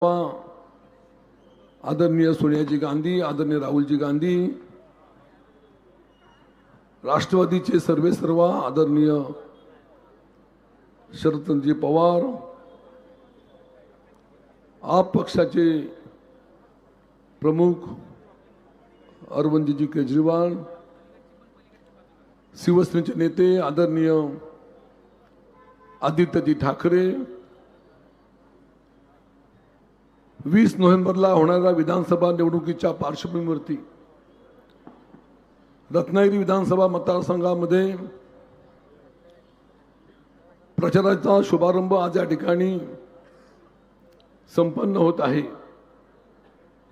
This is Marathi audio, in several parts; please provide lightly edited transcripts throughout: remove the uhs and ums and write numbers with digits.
आदरणीय सोनियाजी गांधी, आदरणीय राहुलजी गांधी, राष्ट्रवादीचे सर्व आदरणीय शरदचंद्रजी पवार, आप पक्षाचे प्रमुख अरविंदजी केजरीवाल, शिवसेनेचे नेते आदरणीय आदित्यजी ठाकरे, 20 नोव्हेंबरला होणाऱ्या विधानसभा निवडणुकीच्या पार्श्वभूमीवरती रत्नागिरी विधानसभा मतदारसंघामध्ये प्रचाराचा शुभारंभ आज या ठिकाणी संपन्न होत आहे।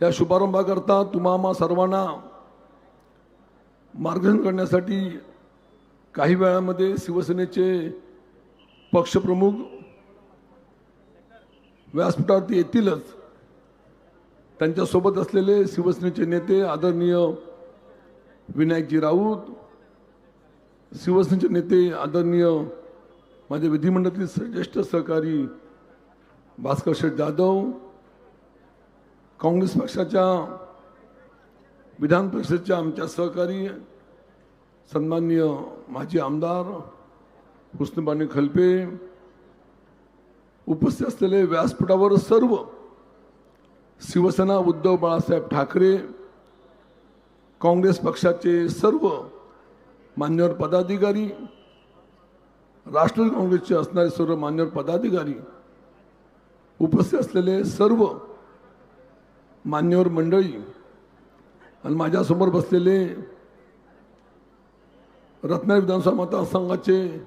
या शुभारंभाकरता तुम्हा सर्वांना मार्गदर्शन करण्यासाठी काही वेळामध्ये शिवसेनेचे पक्षप्रमुख व्यासपीठावरती येतीलच। त्यांच्यासोबत असलेले शिवसेनेचे नेते आदरणीय विनायकजी राऊत, शिवसेनेचे नेते आदरणीय माझे विधिमंडळातील ज्येष्ठ सहकारी भास्कर शेठ जाधव, काँग्रेस पक्षाच्या विधान परिषदेचे आमच्या सहकारी सन्माननीय माजी आमदार हुस्नबानी खलपे, उपस्थित असलेले व्यासपीठावर सर्व शिवसेना उद्धव बाळासाहेब ठाकरे, काँग्रेस पक्षाचे सर्व मान्यवर पदाधिकारी, राष्ट्रवादी काँग्रेसचे असणारे सर्व मान्यवर पदाधिकारी, उपस्थित असलेले सर्व मान्यवर मंडळी आणि माझ्यासमोर बसलेले रत्नागिरी विधानसभा मतदारसंघाचे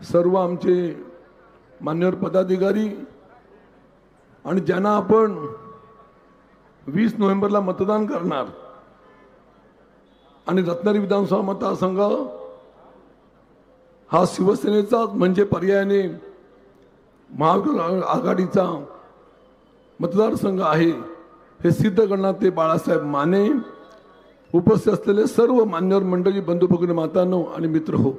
सर्व आमचे मान्यवर पदाधिकारी आणि ज्यांना आपण 20 नोव्हेंबरला मतदान करणार आणि रत्नागिरी विधानसभा मतदारसंघ हा शिवसेनेचा म्हणजे पर्यायाने महाविकास आघाडीचा मतदारसंघ आहे हे सिद्ध करणार ते बाळासाहेब माने, उपस्थित असलेले सर्व मान्यवर मंडळी, बंधू भगिनी, मातांनो आणि मित्र हो,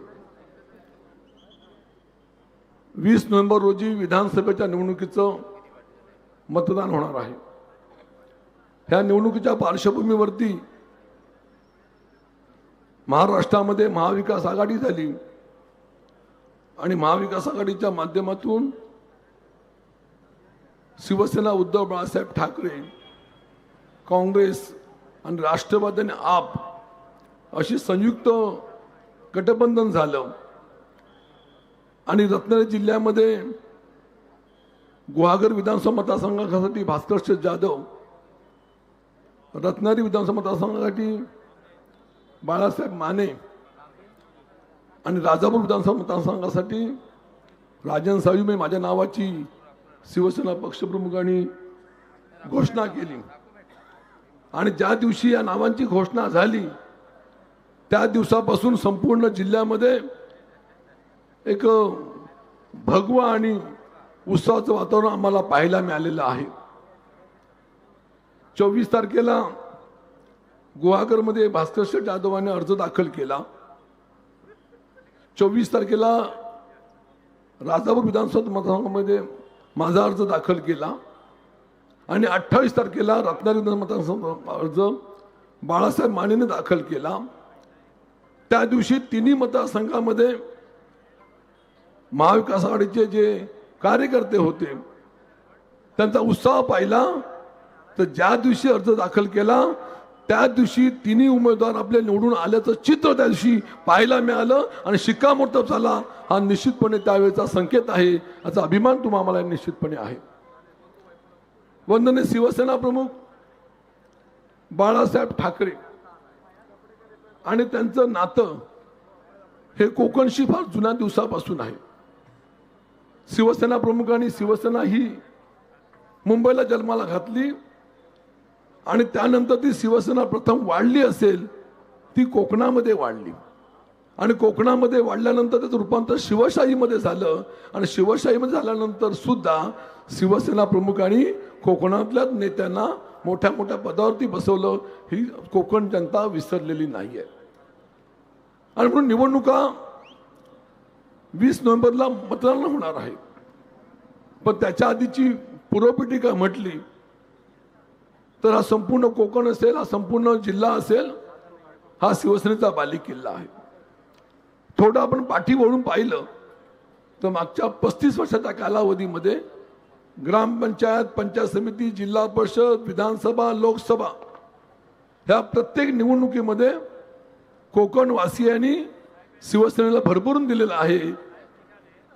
20 नोव्हेंबर रोजी विधानसभेच्या निवडणुकीचं मतदान होणार आहे। ह्या निवडणुकीच्या पार्श्वभूमीवरती महाराष्ट्रामध्ये महाविकास आघाडी झाली आणि महाविकास आघाडीच्या माध्यमातून शिवसेना उद्धव बाळासाहेब ठाकरे, काँग्रेस आणि राष्ट्रवादी आणि आप अशी संयुक्त गठबंधन झालं आणि रत्नागिरी जिल्ह्यामध्ये गुहागर विधानसभा मतदारसंघासाठी भास्कर शेठ जाधव, रत्नागिरी विधानसभा मतदारसंघासाठी बाळासाहेब माने आणि राजापूर विधानसभा मतदारसंघासाठी राजन साळवी माझ्या नावाची शिवसेना पक्षप्रमुखांनी घोषणा केली आणि ज्या दिवशी या नावांची घोषणा झाली त्या दिवसापासून संपूर्ण जिल्ह्यामध्ये एक भगवा आणि उत्सवाचं वातावरण आम्हाला पाहायला मिळालेलं आहे। 24 तारखेला गुहागरमध्ये भास्कर शेठ जाधवांनी अर्ज दाखल केला, 24 तारखेला राजापूर विधानसभा मतदारसंघामध्ये माझा अर्ज दाखल केला आणि 28 तारखेला रत्नागिरी मतदारसंघ अर्ज बाळासाहेब मानेने दाखल केला। त्या दिवशी तिन्ही मतदारसंघामध्ये महाविकास आघाडीचे जे कार्यकर्ते होते त्यांचा उत्साह पाहिला। तर ज्या दिवशी अर्ज दाखल केला त्या दिवशी तिन्ही उमेदवार आपले निवडून आल्याचं चित्र त्या दिवशी पाहायला मिळालं आणि शिक्कामोर्तब झाला। हा निश्चितपणे त्यावेळेचा संकेत आहे, याचा अभिमान तुम्हाला निश्चितपणे आहे। वंदनीय शिवसेना प्रमुख बाळासाहेब ठाकरे आणि त्यांचं नातं हे कोकणशी फार जुन्या दिवसापासून आहे। शिवसेना प्रमुखांनी शिवसेना ही मुंबईला जन्माला घातली आणि त्यानंतर ती शिवसेना प्रथम वाढली असेल ती कोकणामध्ये वाढली आणि कोकणामध्ये वाढल्यानंतर त्याचं रूपांतर शिवशाहीमध्ये झालं आणि शिवशाहीमध्ये झाल्यानंतर सुद्धा शिवसेना प्रमुखांनी कोकणातल्या नेत्यांना मोठ्या मोठ्या पदावरती बसवलं। ही कोकण जनता विसरलेली नाहीये आणि म्हणून निवडणुका 20 नोव्हेंबरला मतदान होणार आहे, पण त्याच्या आधीची पूर्वपीठिका म्हटली तर हा संपूर्ण कोकण असेल, हा संपूर्ण जिल्हा असेल, हा शिवसेनेचा बालेकिल्ला आहे. थोडं आपण पाठी वळून पाहिलं तर मागच्या 35 वर्षाच्या कालावधीमध्ये ग्रामपंचायत, पंचायत समिती, जिल्हा परिषद, विधानसभा, लोकसभा ह्या प्रत्येक निवडणुकीमध्ये कोकणवासियांनी शिवसेनेला भरभरून दिलेलं आहे.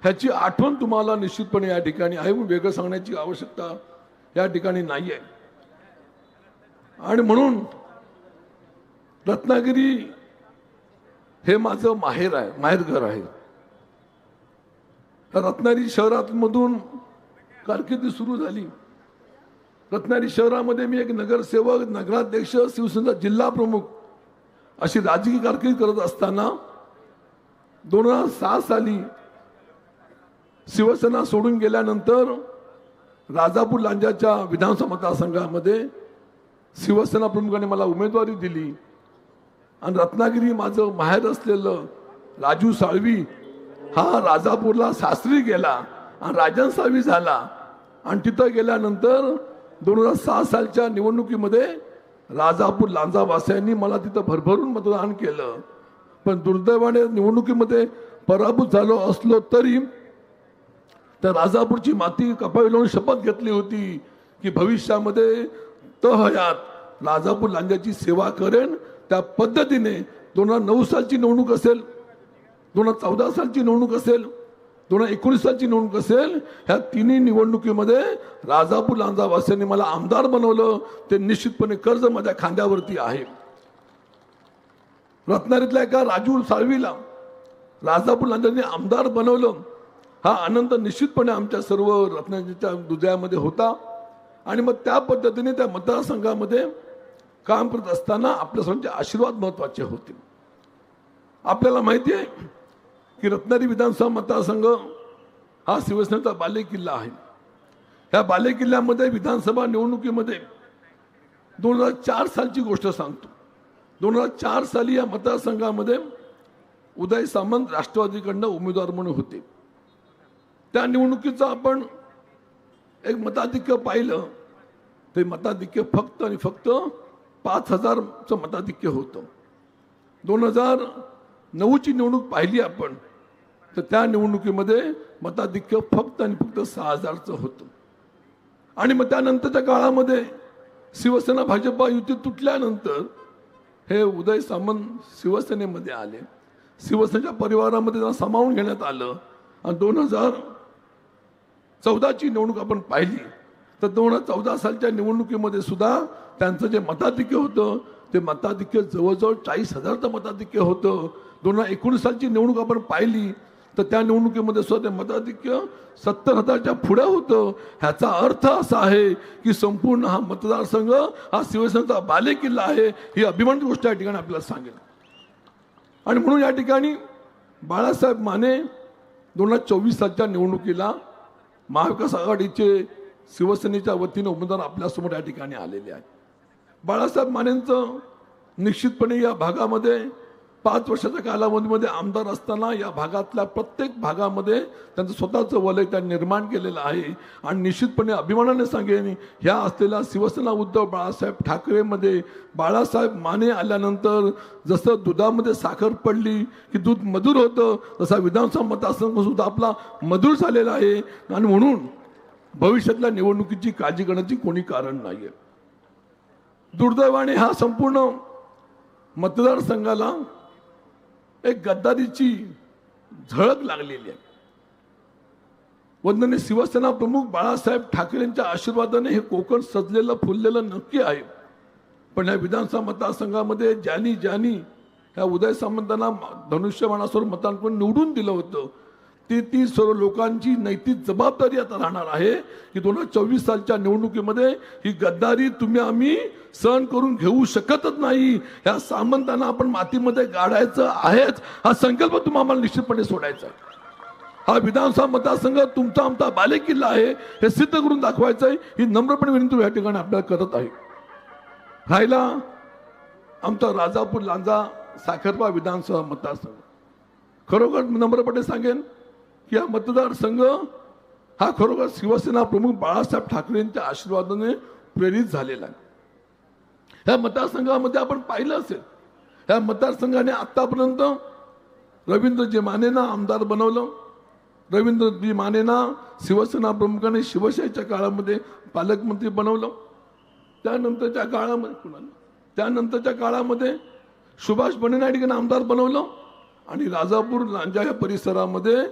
ह्याची आठवण तुम्हाला निश्चितपणे या ठिकाणी आहे. वेगळं सांगण्याची आवश्यकता या ठिकाणी नाही आहे. आणि म्हणून रत्नागिरी हे माझं माहेर आहे, माहेरघर आहे. रत्नागिरी शहरामधून कारकिर्दी सुरू झाली. रत्नागिरी शहरामध्ये मी एक नगरसेवक, नगराध्यक्ष, शिवसेनेचा जिल्हा प्रमुख अशी राजकीय कारकीर्द करत असताना 2006 साली शिवसेना सोडून गेल्यानंतर राजापूर लांजाच्या विधानसभा मतदारसंघामध्ये शिवसेना प्रमुखाने मला उमेदवारी दिली आणि रत्नागिरी माझं माहेर असलेलं राजू साळवी हा राजापूरला सासरी गेला आणि राजन साळवी झाला. आणि तिथं गेल्यानंतर 2006 सालच्या निवडणुकीमध्ये राजापूर लांजावासियांनी मला तिथं भरभरून मतदान केलं. पण दुर्दैवाने निवडणुकीमध्ये पराभूत झालो असलो तरी त्या राजापूरची माती कपाळी लावून शपथ घेतली होती की भविष्यामध्ये तहयात राजापूर लांजाची सेवा करेन. त्या पद्धतीने 2009 सालची निवडणूक असेल, 2014 सालची निवडणूक असेल, 2019 सालची निवडणूक असेल, ह्या तिन्ही निवडणुकीमध्ये राजापूर लांजावासियांनी मला आमदार बनवलं. ते निश्चितपणे कर्ज माझ्या खांद्यावरती आहे. रत्नागिरीतल्या एका राजू साळवीला राजापूर लांजांनी आमदार बनवलं. हा आनंद निश्चितपणे आमच्या सर्व रत्नागिरीच्या हृदयामध्ये होता. आणि मग त्या पद्धतीने त्या मतदारसंघामध्ये काम करत असताना आपल्या सर्वांचे आशीर्वाद महत्वाचे होते. आपल्याला माहिती आहे की रत्नागिरी विधानसभा मतदारसंघ हा शिवसेनेचा बालेकिल्ला आहे. ह्या बालेकिल्ल्यामध्ये विधानसभा निवडणुकीमध्ये 2004 सालची गोष्ट सांगतो. 2004 साली या मतदारसंघामध्ये उदय सामंत राष्ट्रवादीकडनं उमेदवार म्हणून होते. त्या निवडणुकीचं आपण एक मताधिक्य पाहिलं. ते मताधिक्य फक्त आणि फक्त 5000चं मताधिक्य होतं. 2009ची निवडणूक पाहिली आपण तर त्या निवडणुकीमध्ये मताधिक्य फक्त आणि फक्त 6000चं होतं. आणि मग त्यानंतरच्या काळामध्ये शिवसेना भाजपा युती तुटल्यानंतर हे उदय सामंत शिवसेनेमध्ये आले. शिवसेनेच्या परिवारामध्ये त्यांना सामावून घेण्यात आलं. आणि 2014ची निवडणूक आपण पाहिली तर 2014 सालच्या निवडणुकीमध्ये सुद्धा त्यांचं जे मताधिक्य होतं ते मताधिक्य जवळजवळ 40,000चं मताधिक्य होतं. 2019 सालची निवडणूक आपण पाहिली तर त्या निवडणुकीमध्ये सुद्धा ते मताधिक्य 70,000च्या पुढे होतं. ह्याचा अर्थ असा आहे की संपूर्ण हा मतदारसंघ हा शिवसेनेचा बालेकिल्ला आहे. ही अभिमानाची गोष्ट या ठिकाणी आपल्याला सांगेल. आणि म्हणून या ठिकाणी बाळासाहेब माने 2024 सालच्या निवडणुकीला महाविकास आघाडीचे शिवसेनेच्या वतीने उमेदवार आपल्यासमोर या ठिकाणी आलेले आहेत. बाळासाहेब मानेंचं निश्चितपणे या भागामध्ये 5 वर्षाच्या कालावधीमध्ये आमदार असताना या भागातल्या प्रत्येक भागामध्ये त्यांचं स्वतःचं वलय त्यांनी निर्माण केलेलं आहे. आणि निश्चितपणे अभिमानाने सांगेन ह्या असलेल्या शिवसेना उद्धव बाळासाहेब ठाकरेमध्ये बाळासाहेब माने आल्यानंतर जसं दुधामध्ये साखर पडली की दूध मधुर होतं तसा विधानसभा मतदारसंघ सुद्धा आपला मधुर झालेला आहे. आणि म्हणून भविष्यातल्या निवडणुकीची काळजी करण्याची कोणी कारण नाहीये. दुर्दैवाने हा संपूर्ण मतदारसंघाला एक गद्दारीची झळक लागलेली आहे. वंदनीय शिवसेना प्रमुख बाळासाहेब ठाकरेंच्या आशीर्वादाने हे कोकण सजलेलं फुललेलं नक्की आहे. पण या विधानसभा मतदारसंघामध्ये ज्यांनी ह्या उदय सामंतांना धनुष्यबाणासोबत मतांकडून निवडून दिलं होतं ती सर्व लोकांची नैतिक जबाबदारी आता राहणार आहे की 2024 सालच्या निवडणुकीमध्ये ही गद्दारी आम्ही सहन करून घेऊ शकतच नाही. ह्या सामंतांना आपण मातीमध्ये गाडायचं आहेच. हा संकल्प तुम्हाला निश्चितपणे सोडायचा आहे. हा विधानसभा मतदारसंघ तुमचा आमचा बालेकिल्ला आहे हे सिद्ध करून दाखवायचं आहे. ही नम्रपणे विनंती या ठिकाणी आपल्याला करत आहे. राहिला आमचा राजापूर लांजा साखरपा विधानसभा मतदारसंघ, खरोखर नम्रपणे सांगेन की हा मतदारसंघ हा खरोखर शिवसेना प्रमुख बाळासाहेब ठाकरेंच्या आशीर्वादाने प्रेरित झालेला आहे. ह्या मतदारसंघामध्ये आपण पाहिलं असेल, ह्या मतदारसंघाने आतापर्यंत रवींद्रजी मानेंना आमदार बनवलं, रवींद्रजी मानेंना शिवसेना प्रमुखाने शिवसेनेच्या काळामध्ये पालकमंत्री बनवलं. त्यानंतरच्या काळामध्ये सुभाष बनेनाईडींना आमदार बनवलं आणि राजापूर लांजा या परिसरामध्ये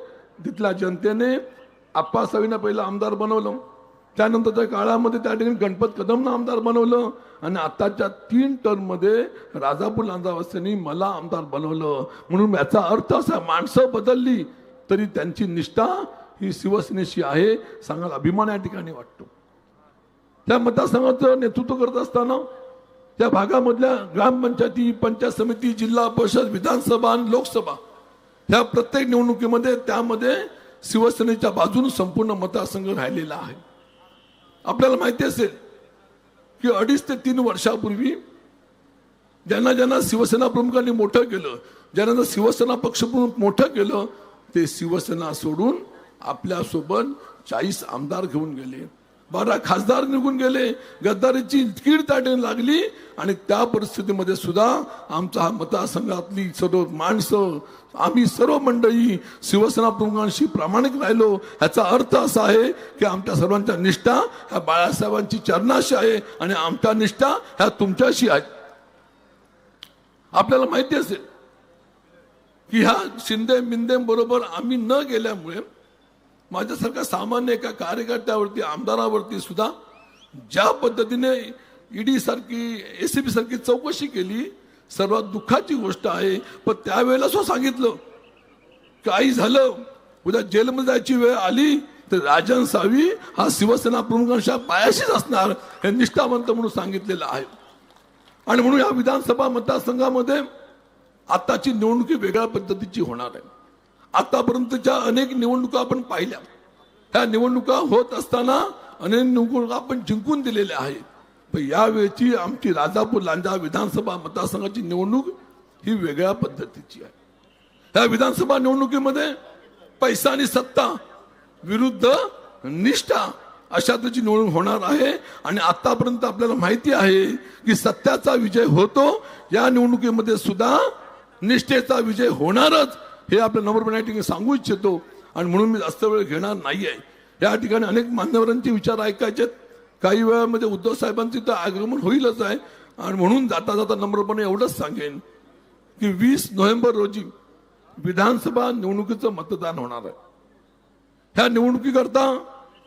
तिथल्या जनतेने आप्पासाहेबांना पहिला आमदार बनवलं. त्यानंतरच्या काळामध्ये त्या ठिकाणी गणपत कदमना आमदार बनवलं आणि आताच्या 3 टर्ममध्ये राजापूर लांजावासियांनी मला आमदार बनवलं. म्हणून याचा अर्थ असा, माणसं बदलली तरी त्यांची निष्ठा ही शिवसेनेशी आहे, सांगायला अभिमान या ठिकाणी वाटतो. त्या मतदारसंघाचं नेतृत्व करत असताना त्या भागामधल्या ग्रामपंचायती, पंचायत समिती, जिल्हा परिषद, विधानसभा आणि लोकसभा ह्या प्रत्येक निवडणुकीमध्ये त्यामध्ये शिवसेनेच्या बाजूने संपूर्ण मतदारसंघ राहिलेला आहे. आपल्याला माहिती असेल की 2.5 ते 3 वर्षापूर्वी ज्यांना शिवसेना प्रमुखांनी मोठं केलं, ज्यांना शिवसेना पक्षप्रमुख मोठं केलं, ते शिवसेना सोडून आपल्यासोबत 40 आमदार घेऊन गेले, 12 खासदार निघून गेले. गद्दारीची कीड ताटून लागली आणि त्या परिस्थितीमध्ये सुद्धा आमचा हा मतदारसंघातली सर्व माणसं, आम्ही सर्व मंडळी शिवसेना प्रमुखांशी प्रामाणिक राहिलो. ह्याचा अर्थ असा आहे की आमच्या सर्वांच्या निष्ठा ह्या बाळासाहेबांची चरणाशी आहे आणि आमच्या निष्ठा ह्या तुमच्याशी आहे. आपल्याला माहिती असेल की ह्या शिंदे मिंदे बरोबर आम्ही न गेल्यामुळे माझ्यासारख्या सामान्य एका कार्यकर्त्यावरती, आमदारावरती सुद्धा ज्या पद्धतीने ईडी सारखी, एसीबी सारखी चौकशी केली, सर्वात दुःखाची गोष्ट आहे. पण त्यावेळेला सुद्धा सांगितलं काही झालं, उद्या जेलमध्ये जायची वेळ आली तर राजन सावी हा शिवसेना प्रमुखांच्या पायाशीच असणार, हे निष्ठावंत म्हणून सांगितलेलं आहे. आणि म्हणून या विधानसभा मतदारसंघामध्ये आताची निवडणुकी वेगळ्या पद्धतीची होणार आहे. आतापर्यंतच्या अनेक निवडणुका आपण पाहिल्या. ह्या निवडणुका होत असताना अनेक निवडणुका आपण जिंकून दिलेल्या आहेत. पण यावेळची आमची राजापूर लांजा विधानसभा मतदारसंघाची निवडणूक ही वेगळ्या पद्धतीची आहे. ह्या विधानसभा निवडणुकीमध्ये पैसा आणि सत्ता विरुद्ध निष्ठा अशा तऱ्हेची निवडणूक होणार आहे. आणि आतापर्यंत आपल्याला माहिती आहे की सत्याचा विजय होतो, या निवडणुकीमध्ये सुद्धा निष्ठेचा विजय होणारच, हे आपल्या नम्रपणे या ठिकाणी सांगू इच्छितो. आणि म्हणून मी जास्त वेळ घेणार नाहीये. या ठिकाणी अनेक मान्यवरांचे विचार ऐकायचे, काही वेळामध्ये उद्धव साहेबांचे तर आगमन होईलच आहे. आणि म्हणून जाता जाता नम्रपणे एवढंच सांगेन की 20 नोव्हेंबर रोजी विधानसभा निवडणुकीचं मतदान होणार आहे. ह्या निवडणुकीकरता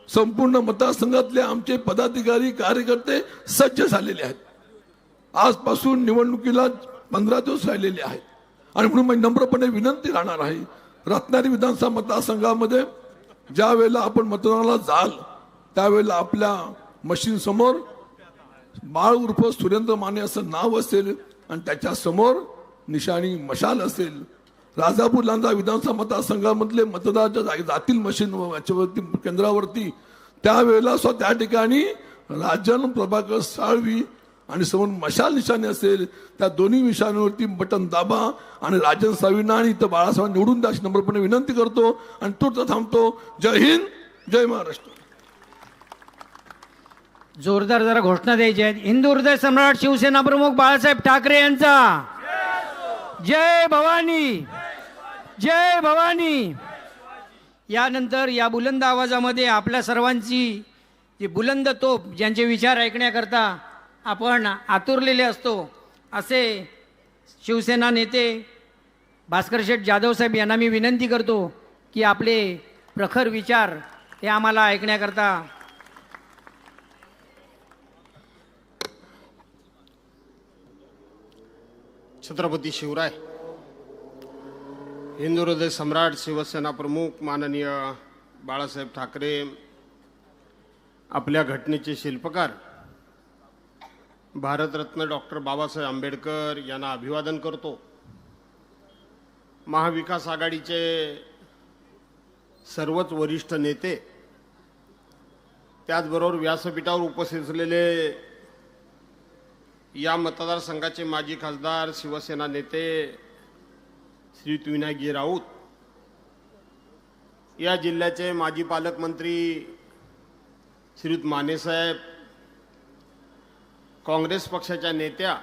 संपूर्ण मतदारसंघातले आमचे पदाधिकारी, कार्यकर्ते सज्ज झालेले आहेत. आजपासून निवडणुकीला 15 दिवस राहिलेले आहेत. आणि म्हणून मी नम्रपणे विनंती राहणार आहे, रत्नागिरी विधानसभा मतदारसंघामध्ये ज्या वेळेला आपण मतदानाला जाल त्यावेळेला आपल्या मशीन समोर बाळ उर्फ सुरेंद्र माने असं नाव असेल आणि त्याच्या समोर निशाणी मशाल असेल. राजापूर लांजा विधानसभा मतदारसंघामधले मतदाराच्या जातील मशीन याच्यावरती केंद्रावरती त्यावेळेला सुद्धा त्या ठिकाणी राजन प्रभाकर साळवी आणि समोर मशाल निशाणी असेल, त्या दोन्ही निशाणीवरती बटन दाबा आणि राजन सावींना आणि इथं बाळासाहेब निवडून द्या अशी नम्रपणे विनंती करतो आणि तो थांबतो. जय हिंद, जय महाराष्ट्र. जोरदार जरा घोषणा द्यायची आहेत. हिंदू हृदय सम्राट शिवसेना प्रमुख बाळासाहेब ठाकरे यांचा जय भवानी, जय भवानी. यानंतर या बुलंद आवाजामध्ये आपल्या सर्वांची जी बुलंद तोप, ज्यांचे विचार ऐकण्याकरता आपण आतुरलेले असतो, असे शिवसेना नेते भास्कर शेठ जाधव साहेब यांना मी विनंती करतो की आपले प्रखर विचार हे आम्हाला ऐकण्याकरता. छत्रपती शिवराय. हिंदू हृदय सम्राट शिवसेना प्रमुख माननीय बाळासाहेब ठाकरे, आपल्या घटनेचे शिल्पकार भारतरत्न डॉक्टर बाबासाहेब आंबेडकर यांना अभिवादन करतो. महाविकास आघाडीचे सर्वच वरिष्ठ नेते, त्याचबरोबर व्यासपीठावर उपस्थित असलेले या मतदारसंघाचे माजी खासदार, शिवसेना नेते श्री विनायकजी राऊत, या जिल्ह्याचे माजी पालकमंत्री श्रीयुत मानेसाहेब, काँग्रेस पक्षाच्या नेत्या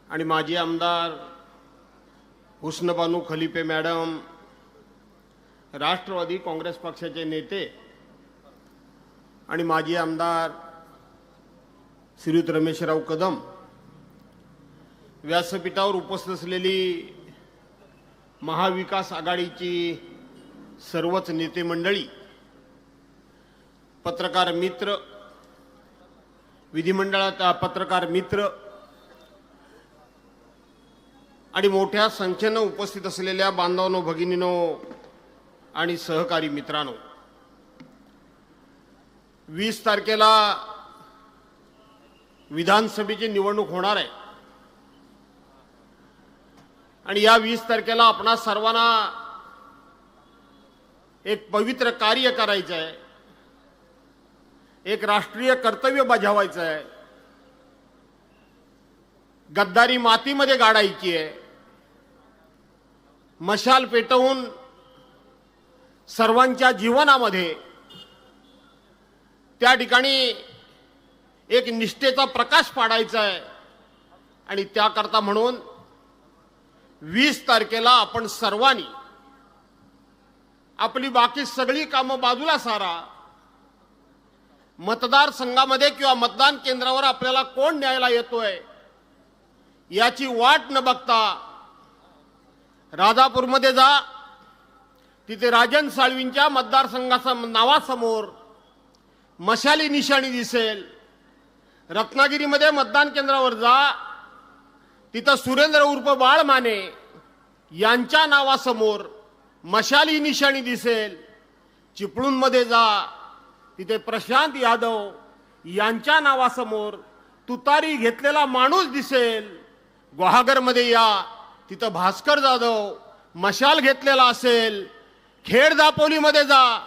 आणि माजी आमदार हुस्नबानू खलिफे मॅडम, राष्ट्रवादी काँग्रेस पक्षाचे नेते आणि माजी आमदार श्रीयुत रमेशराव कदम, व्यासपीठावर उपस्थित असलेली महाविकास आघाडीची सर्वच नेते मंडळी, पत्रकार मित्र, विधिमंडळात पत्रकार मित्र आणि मोठ्या संख्येनं उपस्थित असलेल्या बांधवांनो, भगिनींनो आणि सहकारी मित्रांनो, 20 तारखेला विधानसभेची निवडणूक होणार आहे आणि या 20 तारखेला आपणा सर्वांना एक पवित्र कार्य करायचं आहे, एक राष्ट्रीय कर्तव्य बजावायचं आहे, गद्दारी मातीमध्ये गाडायची आहे, मशाल पेटवून सर्वांच्या जीवनामध्ये त्या ठिकाणी एक निष्ठेचा प्रकाश पाडायचा आहे आणि त्याकरता म्हणून 20 तारखेला आपण सर्वांनी आपली बाकी सगळी कामं बाजूला सारा, मतदारसंघामध्ये किंवा मतदान केंद्रावर आपल्याला कोण न्यायला येतोय याची वाट न बघता राजापूरमध्ये जा, तिथे राजन साळवींच्या मतदारसंघाच्या नावासमोर मशाली निशाणी दिसेल. रत्नागिरीमध्ये मतदान केंद्रावर जा, तिथं सुरेंद्र उर्फ बाळ माने यांच्या नावासमोर मशाली निशाणी दिसेल. चिपळूणमध्ये जा, तिथे प्रशांत यादव यांच्या नावासमोर तुतारी घेतलेला माणूस दिसेल. गुहागरमध्ये या, तिथं भास्कर जाधव मशाल घेतलेला असेल. खेड दापोलीमध्ये जा,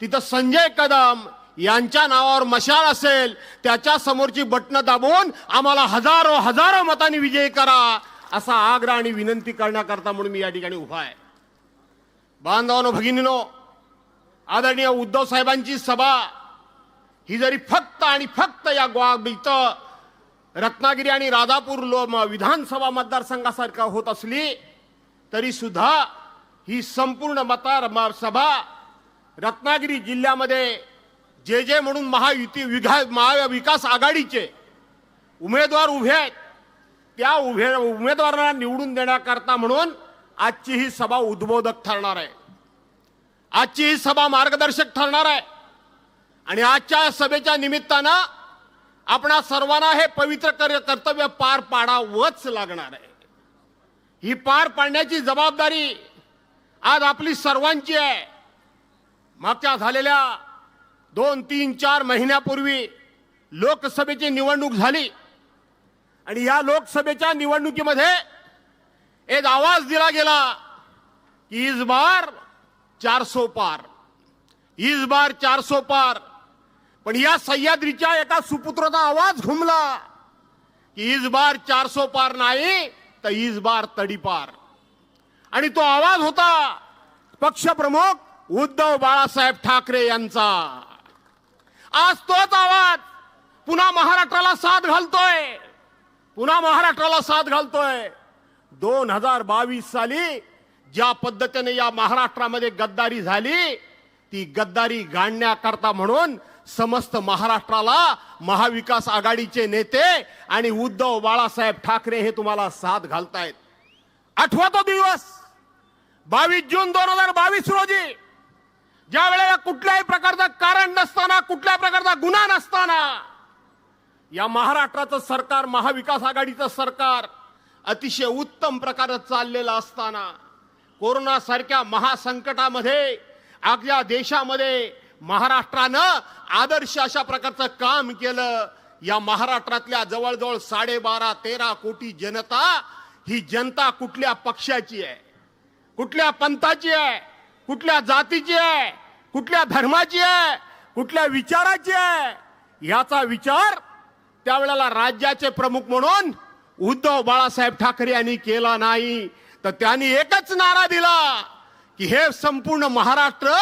तिथं संजय कदम यांच्या नावावर मशाल असेल. त्याच्या समोरची बटणं दाबून आम्हाला हजारो मतांनी विजयी करा असा आग्रह आणि विनंती करण्याकरता म्हणून मी या ठिकाणी उभा आहे. बांधवांनो, भगिनींनो, आदरणीय उद्धव साहेबांची सभा ही जरी फक्त आणि फक्त या इथं रत्नागिरी आणि राजापूर विधानसभा मतदारसंघासारखा होत असली तरी सुद्धा ही संपूर्ण सभा रत्नागिरी जिल्ह्यामध्ये जे म्हणून महाविकास आघाडीचे उमेदवार उभे आहेत त्या उमेदवारांना निवडून देण्याकरता म्हणून आजची ही सभा उद्बोधक ठरणार आहे. आजची ही सभा मार्गदर्शक ठरणार आहे आणि आजच्या सभेच्या निमित्तानं आपणा सर्वांना हे पवित्र कर्तव्य पार पाडावंच लागणार आहे. ही पार पाडण्याची जबाबदारी आज आपली सर्वांची आहे. मागच्या झालेल्या 2, 3, 4 महिन्यापूर्वी लोकसभेची निवडणूक झाली आणि या लोकसभेच्या निवडणुकीमध्ये एक आवाज दिला गेला की इस बार 400 पार, इस बार 400 पार. पण या सह्याद्रीच्या एका सुपुत्राचा आवाज घुमला की इस बार 400 पार नाही तर इस बार तडीपार. आणि तो आवाज होता पक्षप्रमुख उद्धव बाळासाहेब ठाकरे यांचा. आज तोच आवाज पुन्हा महाराष्ट्राला साथ घालतोय, पुन्हा महाराष्ट्राला साथ घालतोय. 2022 साली ज्या पद्धतीने या महाराष्ट्रामध्ये गद्दारी झाली ती गद्दारी गाडण्याकरता म्हणून समस्त महाराष्ट्राला महाविकास आघाडीचे नेते आणि उद्धव बाळासाहेब ठाकरे हे तुम्हाला साथ घालतायत. आठवा तो दिवस 22 जून 2022 रोजी ज्या वेळेला कुठल्याही प्रकारचं कारण नसताना, कुठल्याही प्रकारचा गुन्हा नसताना या महाराष्ट्राचं सरकार, महाविकास आघाडीचं सरकार अतिशय उत्तम प्रकारे चाललेलं असताना, कोरोना सारख्या महासंकटामध्ये आपल्या देशामध्ये महाराष्ट्रानं आदर्श अशा प्रकारचं काम केलं. या महाराष्ट्रातल्या जवळजवळ 12.5-13 कोटी जनता, ही जनता कुठल्या पक्षाची आहे, कुठल्या पंथाची आहे, कुठल्या जातीची आहे, कुठल्या धर्माची आहे, कुठल्या विचाराची आहे, याचा विचार त्यावेळेला राज्याचे प्रमुख म्हणून उद्धव बाळासाहेब ठाकरे यांनी केला नाही. तर त्यांनी एकच नारा दिला की हे संपूर्ण महाराष्ट्र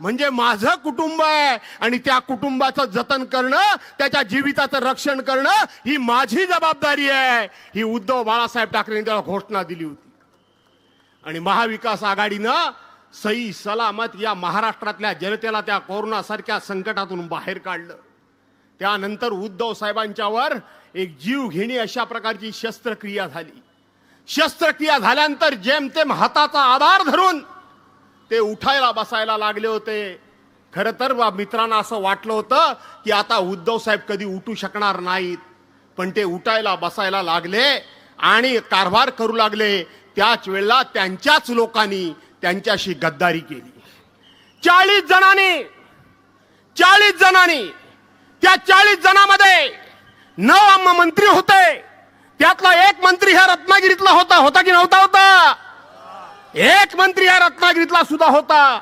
म्हणजे माझं कुटुंब आहे आणि त्या कुटुंबाचं जतन करणं, त्याच्या जीविताचं रक्षण करणं ही माझी जबाबदारी आहे, ही उद्धव बाळासाहेब ठाकरेंनी त्याला घोषणा दिली होती. आणि महाविकास आघाडीनं सही सलामत या महाराष्ट्रातल्या जनतेला त्या कोरोनासारख्या संकटातून बाहेर काढलं. त्यानंतर उद्धव साहेबांच्यावर एक जीवघेणी अशा प्रकारची शस्त्रक्रिया झाली. शस्त्रक्रिया झाल्यानंतर जेमतेम हाताचा आधार धरून ते उठायला बसायला लागले होते. खरं तर मित्रांना असं वाटलं होतं की आता उद्धव साहेब कधी उठू शकणार नाहीत, पण ते उठायला बसायला लागले आणि कारभार करू लागले. त्याच वेळेला त्यांच्याच लोकांनी त्यांच्याशी गद्दारी केली. 40 जणांनी त्या 40 जणांमध्ये 9 मंत्री होते. त्यातला एक मंत्री ह्या रत्नागिरीतला होता की नव्हता? एक मंत्री ह्या रत्नागिरीतला सुद्धा होता.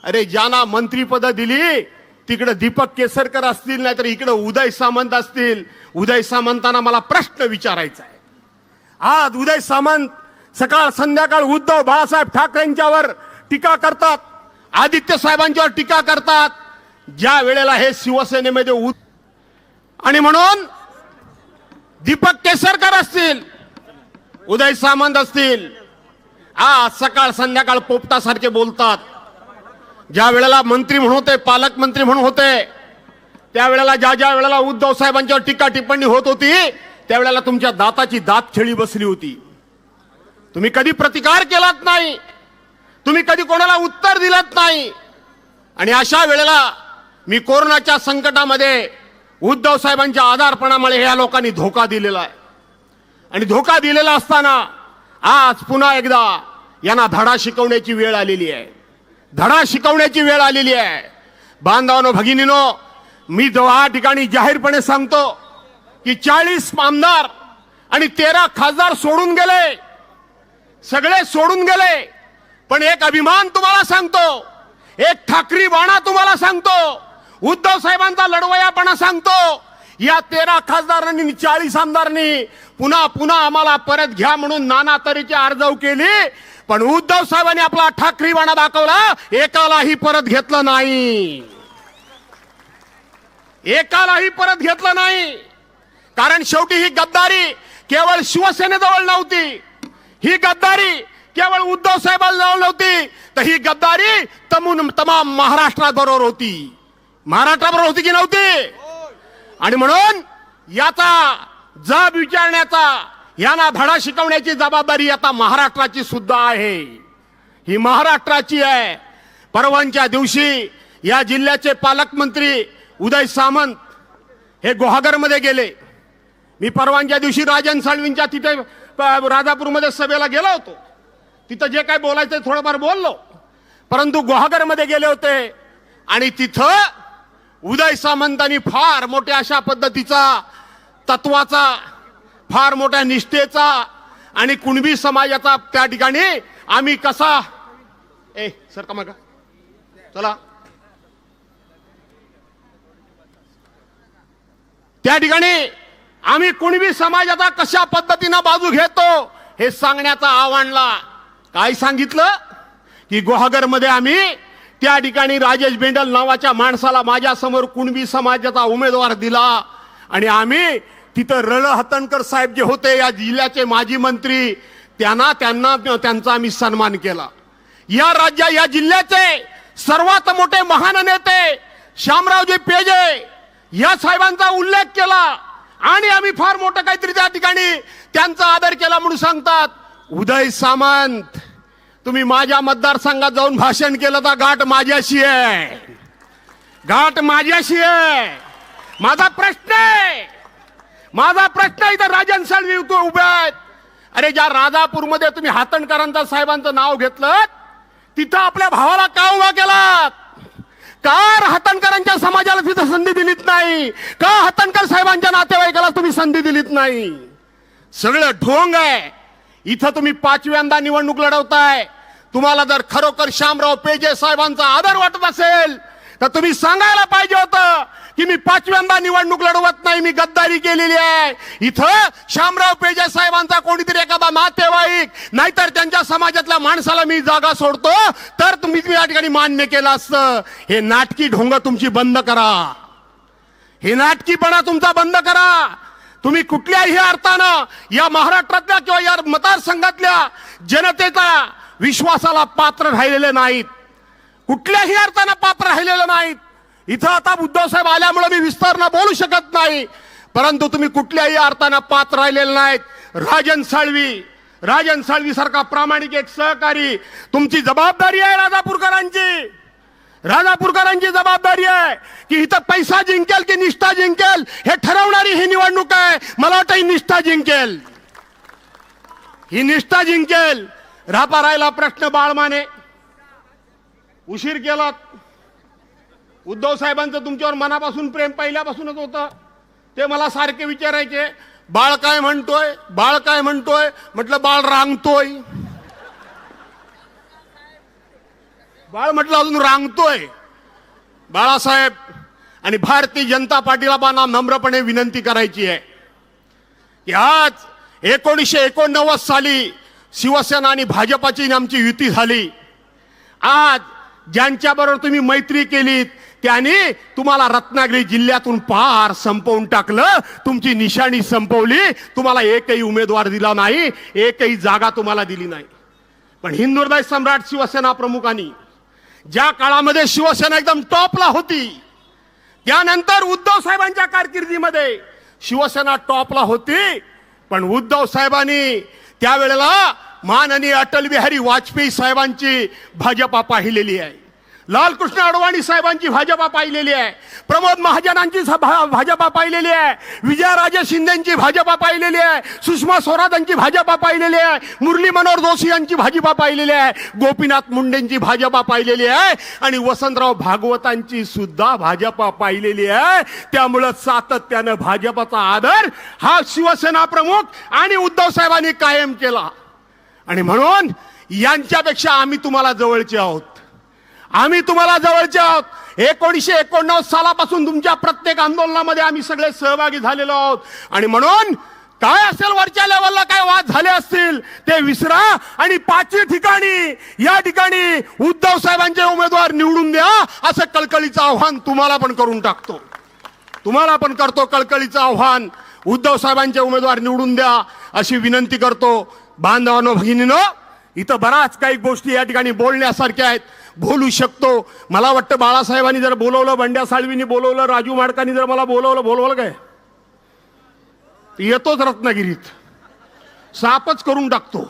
अरे ज्यांना मंत्रीपद दिली तिकडे दीपक केसरकर असतील, नाहीतर इकडे उदय सामंत असतील. उदय सामंतांना मला प्रश्न विचारायचा आहे. आज उदय सामंत सकाळ संध्याकाळ उद्धव बाळासाहेब ठाकरेंच्यावर टीका करतात, आदित्य साहेबांच्यावर टीका करतात, ज्या वेळेला हे शिवसेनेमध्ये आणि म्हणून दीपक केसरकर असतील, उदय सामंत असतील, आज सकाळ संध्याकाळ पोपटासारखे बोलतात. ज्या वेळेला मंत्री म्हणून होते, पालकमंत्री म्हणून होते, त्यावेळेला ज्या वेळेला उद्धव साहेबांच्यावर टीका टिप्पणी होत होती त्यावेळेला तुमच्या दाताची दात खेळी बसली होती. तुम्ही कधी प्रतिकार केलात नाही, तुम्ही कधी कोणाला उत्तर दिलत नाही. आणि अशा वेळेला मी कोरोनाच्या संकटामध्ये उद्धव साहेबांच्या आधारपणामुळे या लोकांनी धोका दिलेला आहे. आणि धोका दिलेला असताना आज पुन्हा एकदा यांना धडा शिकवण्याची वेळ आलेली आहे. धडा शिकवण्याची वेळ आलेली आहे. बांधवांनो, भगिनीनो, मी या ठिकाणी जाहीरपणे सांगतो की 40 आमदार आणि 13 खासदार सोडून गेले, सगळे सोडून गेले. पण एक अभिमान तुम्हाला सांगतो, एक ठाकरी बाणा तुम्हाला सांगतो, उद्धव साहेबांचा लढवयापणा सांगतो. या 13 खासदारांनी 40 आमदारांनी पुन्हा पुन्हा आम्हाला परत घ्या म्हणून नाना तऱ्हेची आर्जव केली, पण उद्धव साहेबांनी आपला ठाकरी बाणा दाखवला. एकालाही परत घेतलं नाही, एकालाही परत घेतलं नाही. कारण शेवटी ही गद्दारी केवळ शिवसेनेजवळ नव्हती, ही गद्दारी केवळ उद्धव साहेबांजवळ नव्हती, तर ही गद्दारी तमाम महाराष्ट्राबरोबर होती. महाराष्ट्राबरोबर होती की नव्हती? आणि म्हणून याचा जब विचारण्याचा, यांना धडा शिकवण्याची जबाबदारी आता महाराष्ट्राची सुद्धा आहे. ही महाराष्ट्राची आहे. परवांच्या दिवशी या जिल्ह्याचे पालकमंत्री उदय सामंत हे गुहागरमध्ये गेले. मी परवांच्या दिवशी राजन साळवींच्या तिथे राजापूरमध्ये सभेला गेलो होतो. तिथं जे काय बोलायचं थोडंफार बोललो, परंतु गुहागरमध्ये गेले होते आणि तिथं उदय सामंतांनी फार मोठ्या अशा पद्धतीचा, तत्वाचा, फार मोठ्या निष्ठेचा आणि कुणबी समाजाचा त्या ठिकाणी आम्ही कसा सर का चला त्या ठिकाणी आम्ही कुणबी समाजाचा कशा पद्धतीनं बाजू घेतो हे सांगण्याचा आव्हानला. काय सांगितलं की गुहागरमध्ये आम्ही त्या ठिकाणी राजेश बेंडल नावाच्या माणसाला माझ्या समोर कुणबी समाजाचा उमेदवार दिला आणि आम्ही तिथं हतनकर साहेब जे होते या जिल्ह्याचे माजी मंत्री, त्यांचा आम्ही सन्मान केला. या जिल्ह्याचे सर्वात मोठे महान नेते शामरावजी पेजे या साहेबांचा उल्लेख केला आणि आम्ही फार मोठं काहीतरी त्या ठिकाणी त्यांचा आदर केला म्हणून सांगतात. उदय सामंत, तुम्ही माझ्या मतदारसंघात जाऊन भाषण केलं तर गाठ माझ्याशी आहे, गाठ माझ्याशी आहे. माझा प्रश्न इथं राजन साळवी उभे आहेत. अरे ज्या राजापूरमध्ये तुम्ही हातणकरांचा साहेबांचं नाव घेतलं तिथं आपल्या भावाला का उभा केलात? का हातणकरांच्या समाजाला तिथं संधी दिलीत नाही? का हातणकर साहेबांच्या नातेवाईकाला तुम्ही संधी दिलीत नाही? सगळं ढोंग आहे. इथं तुम्ही 5व्यांदा निवडणूक लढवताय. तुम्हाला जर खरोखर शामराव पेजे साहेबांचा आदर वाटत असेल तर तुम्ही सांगायला पाहिजे होतं की मी 5व्यांदा निवडणूक लढवत नाही, मी गद्दारी केलेली आहे. इथं शामराव पेजे साहेबांचा कोणीतरी एखादा नातेवाईक नाहीतर त्यांच्या समाजातल्या माणसाला मी जागा सोडतो तर तुम्ही या ठिकाणी मान्य केलं असतं. हे नाटकी ढोंग तुमची बंद करा, हे नाटकीपणा तुमचा बंद करा. तुम्ही कुठल्याही अर्थानं या महाराष्ट्रातल्या किंवा या मतदारसंघातल्या जनतेचा विश्वासाला पात्र राहिलेले नाहीत, कुठल्याही अर्थानं पात्र राहिलेले नाहीत. इथं आता उद्धव साहेब आल्यामुळे मी विस्तारानं बोलू शकत नाही, परंतु तुम्ही कुठल्याही अर्थानं पात्र राहिलेले नाहीत. राजन साळवी सारखा प्रामाणिक एक सहकारी, तुमची जबाबदारी आहे राजापूरकरांची जबाबदारी आहे की इथं पैसा जिंकेल की निष्ठा जिंकेल हे ठरवणारी ही निवडणूक आहे. मला वाटतं ही निष्ठा जिंकेल. राहिला प्रश्न बाळमाने, उशीर केलात. उद्धव साहेबांचं तुमच्यावर मनापासून प्रेम पहिल्यापासूनच होतं. ते मला सारखे विचारायचे, बाळ काय म्हणतोय. म्हटलं बाळ रांगतोय. बाळ म्हटलं अजून रांगतोय. बाळासाहेब आणि भारतीय जनता पार्टीला मला नम्रपणे विनंती करायची आहे की आज 1989 साली शिवसेना आणि भाजपाची आमची युती झाली. आज ज्यांच्याबरोबर तुम्ही मैत्री केलीत त्यांनी तुम्हाला रत्नागिरी जिल्ह्यातून पार संपवून टाकलं, तुमची निशाणी संपवली. तुम्हाला एकही उमेदवार दिला नाही, एकही जागा तुम्हाला दिली नाही. पण हिंदुहृदय सम्राट शिवसेना प्रमुखांनी ज्या काळामध्ये शिवसेना एकदम टॉपला होती, त्यानंतर उद्धव साहेबांच्या कारकिर्दीमध्ये शिवसेना टॉपला होती, पण उद्धव साहेबांनी त्यावेळेला माननीय अटल बिहारी वाजपेयी साहेबांची भाजपा पाहिलेली आहे, लालकृष्ण अडवाणी साहेबांची भाजपा पाहिलेली आहे, प्रमोद महाजनांची भाजपा पाहिलेली आहे, विजयराजे शिंदेची भाजपा पाहिलेली आहे, सुषमा स्वराजांची भाजपा पाहिलेली आहे, मुरली मनोहर जोशी यांची भाजपा पाहिलेली आहे, गोपीनाथ मुंडेंची भाजपा पाहिलेली आहे आणि वसंतराव भागवतांची सुद्धा भाजपा पाहिलेली आहे. त्यामुळे सातत्यानं भाजपाचा आदर हा शिवसेना प्रमुख आणि उद्धव साहेबांनी कायम केला. आणि म्हणून यांच्यापेक्षा आम्ही तुम्हाला जवळचे आहोत. 1989 सालापासून तुमच्या प्रत्येक आंदोलनामध्ये आम्ही सगळे सहभागी झालेलो आहोत. आणि म्हणून काय असेल वरच्या लेवलला काय वाद झाले असतील ते विसरा आणि 5 ठिकाणी या ठिकाणी उद्धव साहेबांचे उमेदवार निवडून द्या असं कळकळीचं आव्हान तुम्हाला पण करून टाकतो. तुम्हाला पण करतो कळकळीचं आव्हान, उद्धव साहेबांचे उमेदवार निवडून द्या अशी विनंती करतो. बांधवांनो भगिनीनो, इथं बराच काही गोष्टी या ठिकाणी बोलण्यासारख्या आहेत, बोलू शकतो. मला वाटतं बाळासाहेबांनी जर बोलवलं, बंड्या साळवींनी बोलवलं, राजू माडकांनी जर मला बोलवलं काय येतोच रत्नागिरीत, सापच करून टाकतो.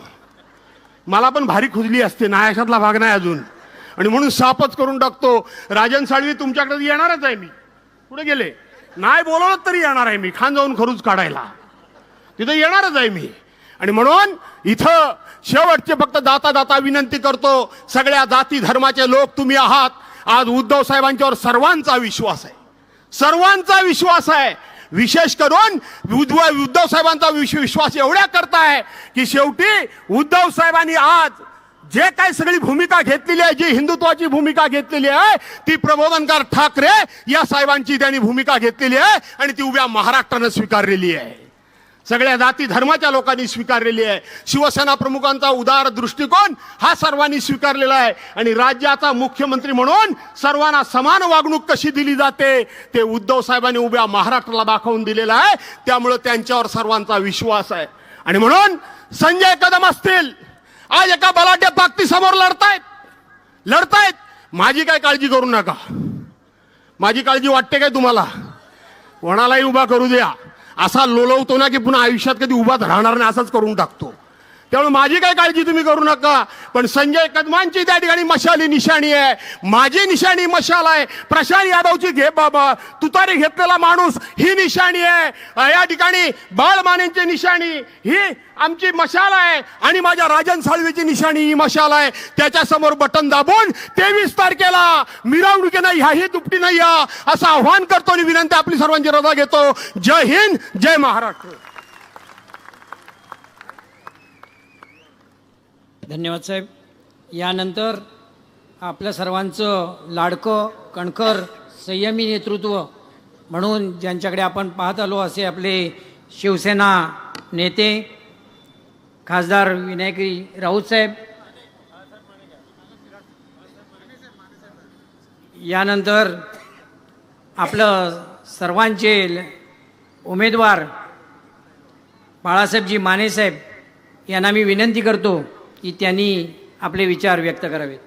मला पण भारी खुजली असते, नायाशातला भाग नाही अजून, आणि म्हणून सापच करून टाकतो. राजन साळवी तुमच्याकडे येणारच आहे मी. कुठे गेले? नाही बोलवलं तरी येणार आहे मी, खान जाऊन खरूच काढायला तिथे येणारच आहे मी. आणि म्हणून इथं शेवटचे फक्त दाता विनंती करतो, सगळ्या जाती धर्माचे लोक तुम्ही आहात. आज उद्धव साहेबांच्यावर सर्वांचा विश्वास आहे. विशेष करून उद्धव साहेबांचा विश्वास एवढ्या करताय की शेवटी उद्धव साहेबांनी आज जे काही सगळी भूमिका घेतलेली आहे, जी हिंदुत्वाची भूमिका घेतलेली आहे, ती प्रबोधनकार ठाकरे या साहेबांची त्यांनी भूमिका घेतलेली आहे आणि ती उभ्या महाराष्ट्रानं स्वीकारलेली आहे. सगळ्या जाती धर्माच्या लोकांनी स्वीकारलेली आहे. शिवसेना प्रमुखांचा उदार दृष्टिकोन हा सर्वांनी स्वीकारलेला आहे. आणि राज्याचा मुख्यमंत्री म्हणून सर्वांना समान वागणूक कशी दिली जाते ते उद्धव साहेबांनी उभ्या महाराष्ट्राला दाखवून दिलेलं आहे. त्यामुळे त्यांच्यावर सर्वांचा विश्वास आहे. आणि म्हणून संजय कदम असतील, आज एका बलाढ्य ताकदीसमोर लढतायत. माझी काय काळजी करू नका. माझी काळजी वाटते काय तुम्हाला? कोणालाही उभा करू द्या, असा लोलवतो ना की पुन्हा आयुष्यात कधी उभाच राहणार नाही, असाच करून टाकतो. त्यामुळे माझी काय काळजी तुम्ही करू नका. पण संजय कदमांची त्या ठिकाणी मशाली निशाणी आहे, माझी निशाणी मशाल आहे. प्रशांत यादवची घे बाबा तुतारी घेतलेला माणूस ही निशाणी आहे. या ठिकाणी बाळमानेंची निशाणी ही आमची मशाल आहे आणि माझ्या राजन साळवीची निशाणी ही मशाल आहे. त्याच्या समोर बटन दाबून 23 तारखेला मिरवणुकीनं ह्याही दुपटीनं या असं आव्हान करतो आणि विनंती आपली सर्वांची रजा घेतो. जय हिंद, जय महाराष्ट्र. धन्यवाद साहेब. यानंतर आपल्या सर्वांचं लाडकं कणखर संयमी नेतृत्व म्हणून ज्यांच्याकडे आपण पाहत आलो असे आपले शिवसेना नेते खासदार विनायकजी राऊत साहेब, यानंतर आपलं सर्वांचे उमेदवार बाळासाहेबजी माने साहेब यांना मी विनंती करतो की त्यांनी आपले विचार व्यक्त करावेत.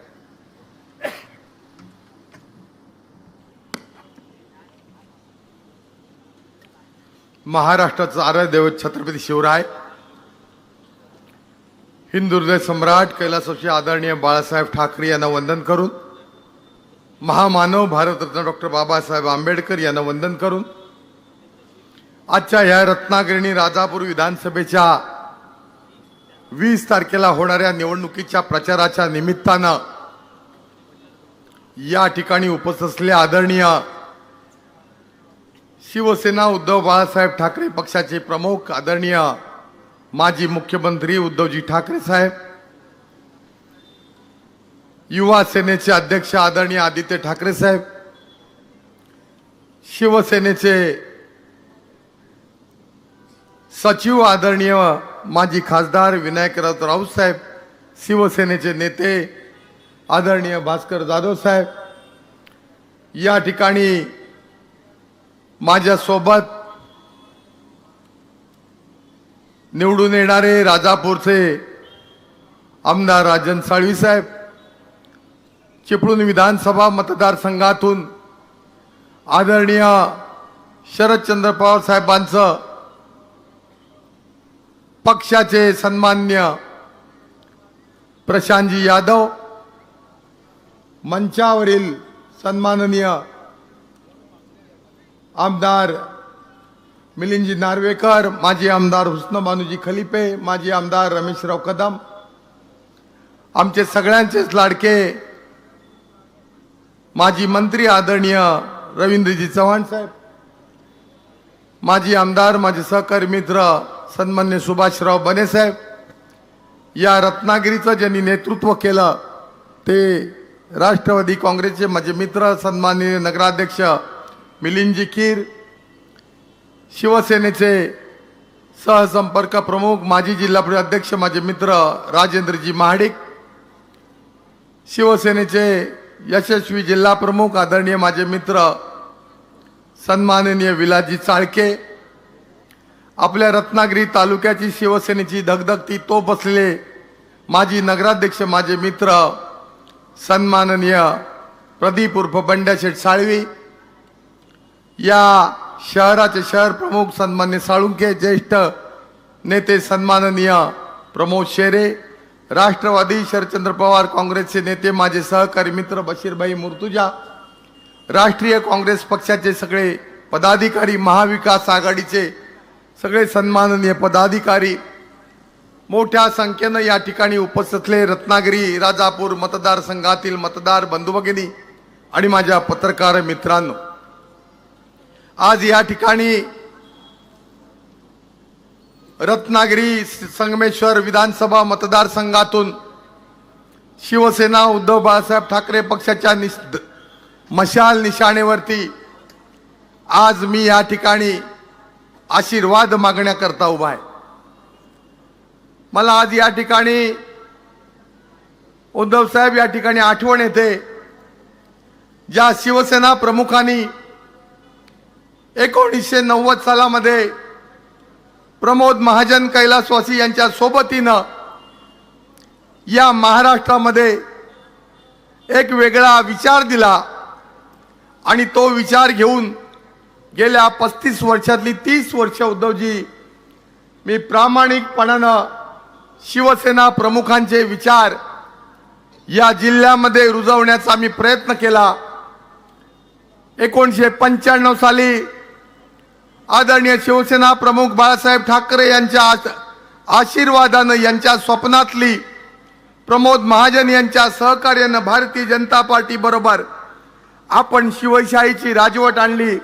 महाराष्ट्राचा आराध्य दैवत छत्रपती शिवराय, हिंदू हृदय सम्राट कैलासवासी आदरणीय बाळासाहेब ठाकरे यांना वंदन करून, महामानव भारतरत्न डॉक्टर बाबासाहेब आंबेडकर यांना वंदन करून, आजच्या या रत्नागिरी राजापूर विधानसभेच्या 20 तारखेला होणाऱ्या निवडणुकीच्या प्रचाराच्या निमित्तानं या ठिकाणी उपस्थित असलेले आदरणीय शिवसेना उद्धव बाळासाहेब ठाकरे पक्षाचे प्रमुख आदरणीय माजी मुख्यमंत्री उद्धवजी ठाकरे साहेब, युवा सेनेचे अध्यक्ष आदरणीय आदित्य ठाकरे साहेब, शिवसेनेचे सचिव आदरणीय माजी खासदार विनायकराव राऊत साहेब, शिवसेनेचे नेते आदरणीय भास्कर जाधव साहेब, या ठिकाणी माझ्यासोबत निवडून येणारे राजापूरचे आमदार राजन साळवी साहेब, चिपळूण विधानसभा मतदारसंघातून आदरणीय शरदचंद्र पवार साहेबांचं पक्षाचे सन्मान्य प्रशांतजी यादव, मंचावरील सन्माननीय आमदार मिलिंदजी नार्वेकर, माजी आमदार हुस्न बानूजी खलिपे, माजी आमदार रमेशराव कदम, आमचे सगळ्यांचेच लाडके माजी मंत्री आदरणीय रवींद्रजी चव्हाण साहेब, माजी आमदार माझे सहकारी मित्र सन्मान्य सुभाषराव बने साहेब, या रत्नागिरीचं ज्यांनी नेतृत्व केलं ते राष्ट्रवादी काँग्रेसचे माझे मित्र सन्माननीय नगराध्यक्ष मिलिंदजी कीर, शिवसेनेचे सहसंपर्क प्रमुख माजी जिल्हा परिषद अध्यक्ष माझे मित्र राजेंद्रजी महाडिक, शिवसेनेचे यशस्वी जिल्हा प्रमुख आदरणीय माझे मित्र सन्माननीय विलासजी चाळके, आपल्या रत्नागिरी तालुक्याची शिवसेनेची धगधगती तोफ असलेले माजी नगराध्यक्ष माझे मित्र सन्माननीय प्रदीप उर्फ बंड्याशेठ साळवी, या शहराचे शहर प्रमुख सन्मान्य साळुंके, ज्येष्ठ नेते सन्माननीय प्रमोद शेरे, राष्ट्रवादी शरदचंद्र पवार काँग्रेसचे नेते माझे सहकारी मित्र बशीरभाई मुर्तुजा, राष्ट्रीय काँग्रेस पक्षाचे सगळे पदाधिकारी, महाविकास आघाडीचे सगळे सन्माननीय पदाधिकारी, मोठ्या संख्येनं या ठिकाणी उपस्थित असलेले रत्नागिरी राजापूर मतदारसंघातील मतदार बंधू भगिनी आणि माझ्या पत्रकार मित्रांनो, आज या ठिकाणी रत्नागिरी संगमेश्वर विधानसभा मतदारसंघातून शिवसेना उद्धव बाळासाहेब ठाकरे पक्षाच्या मशाल निशाणेवरती आज मी या ठिकाणी आशीर्वाद मागण्याकरता उभा आहे. मला आज या ठिकाणी उद्धव साहेब या ठिकाणी आठवण येते ज्या शिवसेना प्रमुखांनी 1990 सालामध्ये प्रमोद महाजन कैलासवासी यांच्या सोबतीनं या महाराष्ट्रामध्ये एक वेगळा विचार दिला आणि तो विचार घेऊन गेल्या 35 वर्षातली 30 वर्ष उद्धवजी मी प्रामाणिकपणानं शिवसेना प्रमुखांचे विचार या जिल्ह्यामध्ये रुजवण्याचा मी प्रयत्न केला. 1995 साली आदरणीय शिवसेना प्रमुख बाळासाहेब ठाकरे यांच्या आशीर्वादानं, यांच्या स्वप्नातली प्रमोद महाजन यांच्या सहकार्यानं भारतीय जनता पार्टी बरोबर आपण शिवशाहीची राजवट आणली.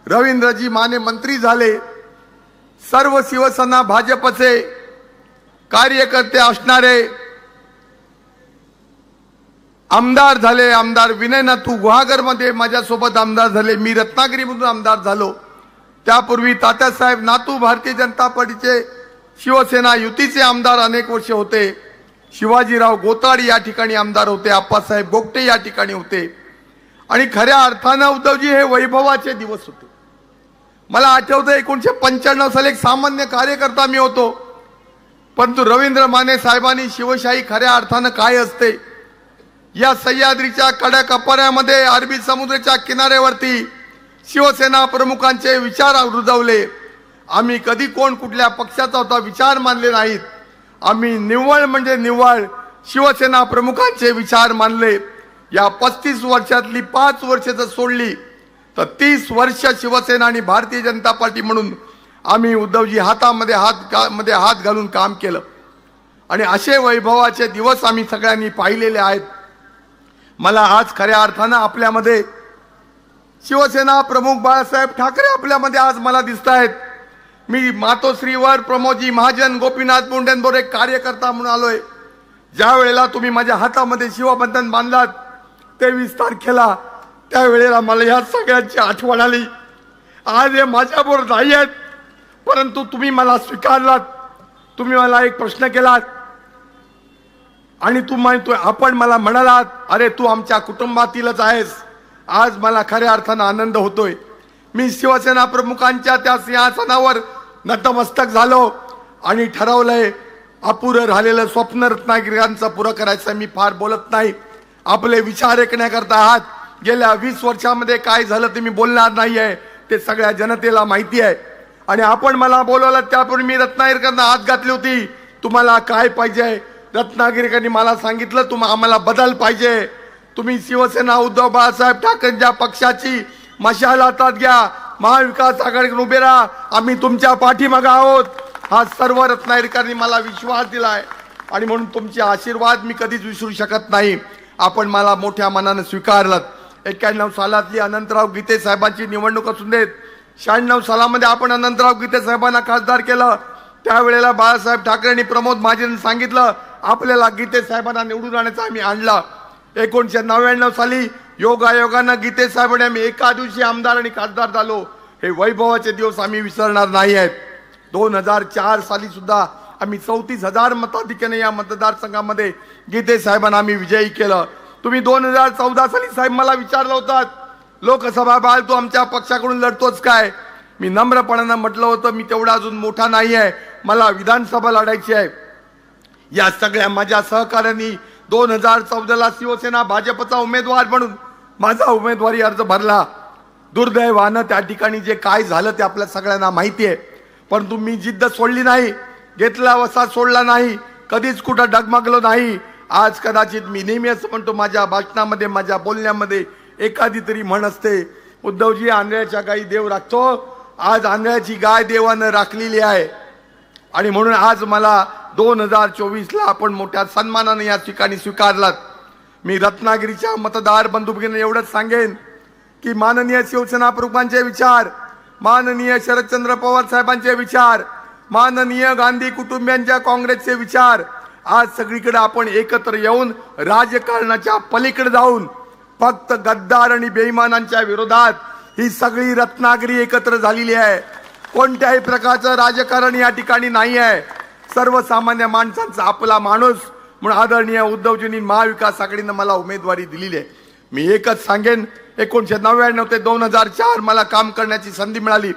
रवींद्रजी माने मंत्री झाले. सर्व शिवसेना भाजपचे कार्यकर्ते असणारे आमदार झाले. आमदार विनय नातू गुहागरमध्ये माझ्यासोबत आमदार झाले. मी रत्नागिरीमधून आमदार झालो. त्यापूर्वी तात्यासाहेब नातू भारतीय जनता पार्टीचे शिवसेना युतीचे आमदार अनेक वर्ष होते. शिवाजीराव गोताड या ठिकाणी आमदार होते. आप्पासाहेब गोगटे या ठिकाणी होते. आणि खऱ्या अर्थानं उद्धवजी हे वैभवाचे दिवस होते. मला आठवतं 1995 साली एक सामान्य कार्यकर्ता मी होतो, परंतु रवींद्र माने साहेबांनी शिवशाही खऱ्या अर्थानं काय असते या सह्याद्रीच्या कड्याकपाऱ्यामध्ये अरबी समुद्राच्या किनाऱ्यावरती शिवसेना प्रमुखांचे विचार रुजवले. आम्ही कधी कोण कुठल्या पक्षाचा होता विचार मानले नाहीत. आम्ही निव्वळ म्हणजे निव्वळ शिवसेना प्रमुखांचे विचार मानले. या 35 वर्षातली 5 वर्ष जर सोडली तर 30 वर्ष शिवसेना आणि भारतीय जनता पार्टी म्हणून आम्ही उद्धवजी हातामध्ये हात घालून काम केलं. आणि असे वैभवाचे दिवस आम्ही सगळ्यांनी पाहिलेले आहेत. मला आज खऱ्या अर्थानं आपल्यामध्ये शिवसेना प्रमुख बाळासाहेब ठाकरे आपल्यामध्ये आज मला दिसत आहेत. मी मातोश्रीवर प्रमोदजी महाजन गोपीनाथ मुंडेंबरोबर एक कार्यकर्ता म्हणून आलोय. ज्या वेळेला तुम्ही माझ्या हातामध्ये शिवबंधन बांधलात 23 तारखेला, त्यावेळेला मला या सगळ्यांची आठवण आली. आज हे माझ्याबरोबर नाही आहेत, परंतु तुम्ही मला स्वीकारलात. तुम्ही मला एक प्रश्न केलात आणि आपण मला म्हणालात, अरे तू आमच्या कुटुंबातीलच आहेस. आज मला खऱ्या अर्थानं आनंद होतोय. मी शिवसेना प्रमुखांच्या त्या सिंहासनावर नतमस्तक झालो आणि ठरवलंय अपुरं राहिलेलं स्वप्न रत्नागिरीयांचं पुरं करायचं. मी फार बोलत नाही, आपले विचार ऐकण्याकरता आहात. गेल्या 20 वर्षामध्ये काय झालं ते मी बोलणार नाहीये, ते सगळ्या जनतेला माहिती आहे. आणि आपण मला बोलवलं त्यापूर्वी मी रत्नागिरीकरांना हात घातली होती, तुम्हाला काय पाहिजे. रत्नागिरीकरांनी मला सांगितलं आम्हाला बदल पाहिजे. तुम्ही शिवसेना उद्धव बाळासाहेब ठाकरेंच्या पक्षाची मशाल हातात घ्या, महाविकास आघाडीकडून उभे राहा, आम्ही तुमच्या पाठीमागे आहोत. हा सर्व रत्नागिरीकरांनी मला विश्वास दिलाय आणि म्हणून तुमचे आशीर्वाद मी कधीच विसरू शकत नाही. आपण मला मोठ्या मनानं स्वीकारलात. 91 सालातली अनंतराव गीते साहेबांची निवडणूक असून देत, 96 सालामध्ये आपण अनंतराव गीते साहेबांना खासदार केलं. त्यावेळेला बाळासाहेब ठाकरे आणि प्रमोद महाजन सांगितलं आपल्याला गीते साहेबांना निवडून आणायचं, आम्ही आणला. 1999 साली योगायोगानं गीते साहेबांनी आम्ही एका दिवशी आमदार आणि खासदार झालो. हे वैभवाचे दिवस आम्ही विसरणार नाही आहेत. 2004 साली सुद्धा आम्ही 34,000 मताधिक्याने या मतदारसंघामध्ये गीते साहेबांना आम्ही विजयी केलं. तुम्ही 2014 साली साहेब मला विचारलं होतं लोकसभा बाळ तू आमच्या पक्षाकडून लढतोच काय. मी नम्रपणानं म्हटलं होतं मी तेवढा अजून मोठा नाही आहे, मला विधानसभा लढायची आहे. या सगळ्या माझ्या सहकार्यांनी 2014ला शिवसेना भाजपचा उमेदवार म्हणून माझा उमेदवारी अर्ज भरला. दुर्दैवानं त्या ठिकाणी जे काय झालं ते आपल्या सगळ्यांना माहिती आहे. परंतु मी जिद्द सोडली नाही, घेतला वसा सोडला नाही, कधीच कुठं डगमगलो नाही. आज कदाचित मी नेहमी असं म्हणतो माझ्या भाषणामध्ये माझ्या बोलण्यामध्ये एखादी तरी म्हण असते, उद्धवजी आंधळ्याच्या गायी देव राखतो. आज आंधळ्याची गाय देवानं राखलेली आहे आणि म्हणून आज मला 2024ला आपण मोठ्या सन्मानाने या ठिकाणी स्वीकारलात. मी रत्नागिरीच्या मतदार बंधू भगिनींना एवढंच सांगेन की माननीय शिवसेना प्रमुखांचे विचार, माननीय शरदचंद्र पवार साहेबांचे विचार, माननीय गांधी कुटुंबियांच्या काँग्रेसचे विचार, आज सगळीकडे आपण एकत्र येऊन राजकारणाच्या पलीकडे जाऊन फक्त गद्दार आणि बेईमानांच्या विरोधात ही सगळी रत्नागिरी एकत्र झालेली आहे. कोणत्याही प्रकारचं राजकारण या ठिकाणी नाही आहे. सर्वसामान्य माणसांचा आपला माणूस म्हणून आदरणीय उद्धवजींनी महाविकास आघाडीनं मला उमेदवारी दिलेली आहे. मी एकच सांगेन 1999 ते 2004 मला काम करण्याची संधी मिळाली.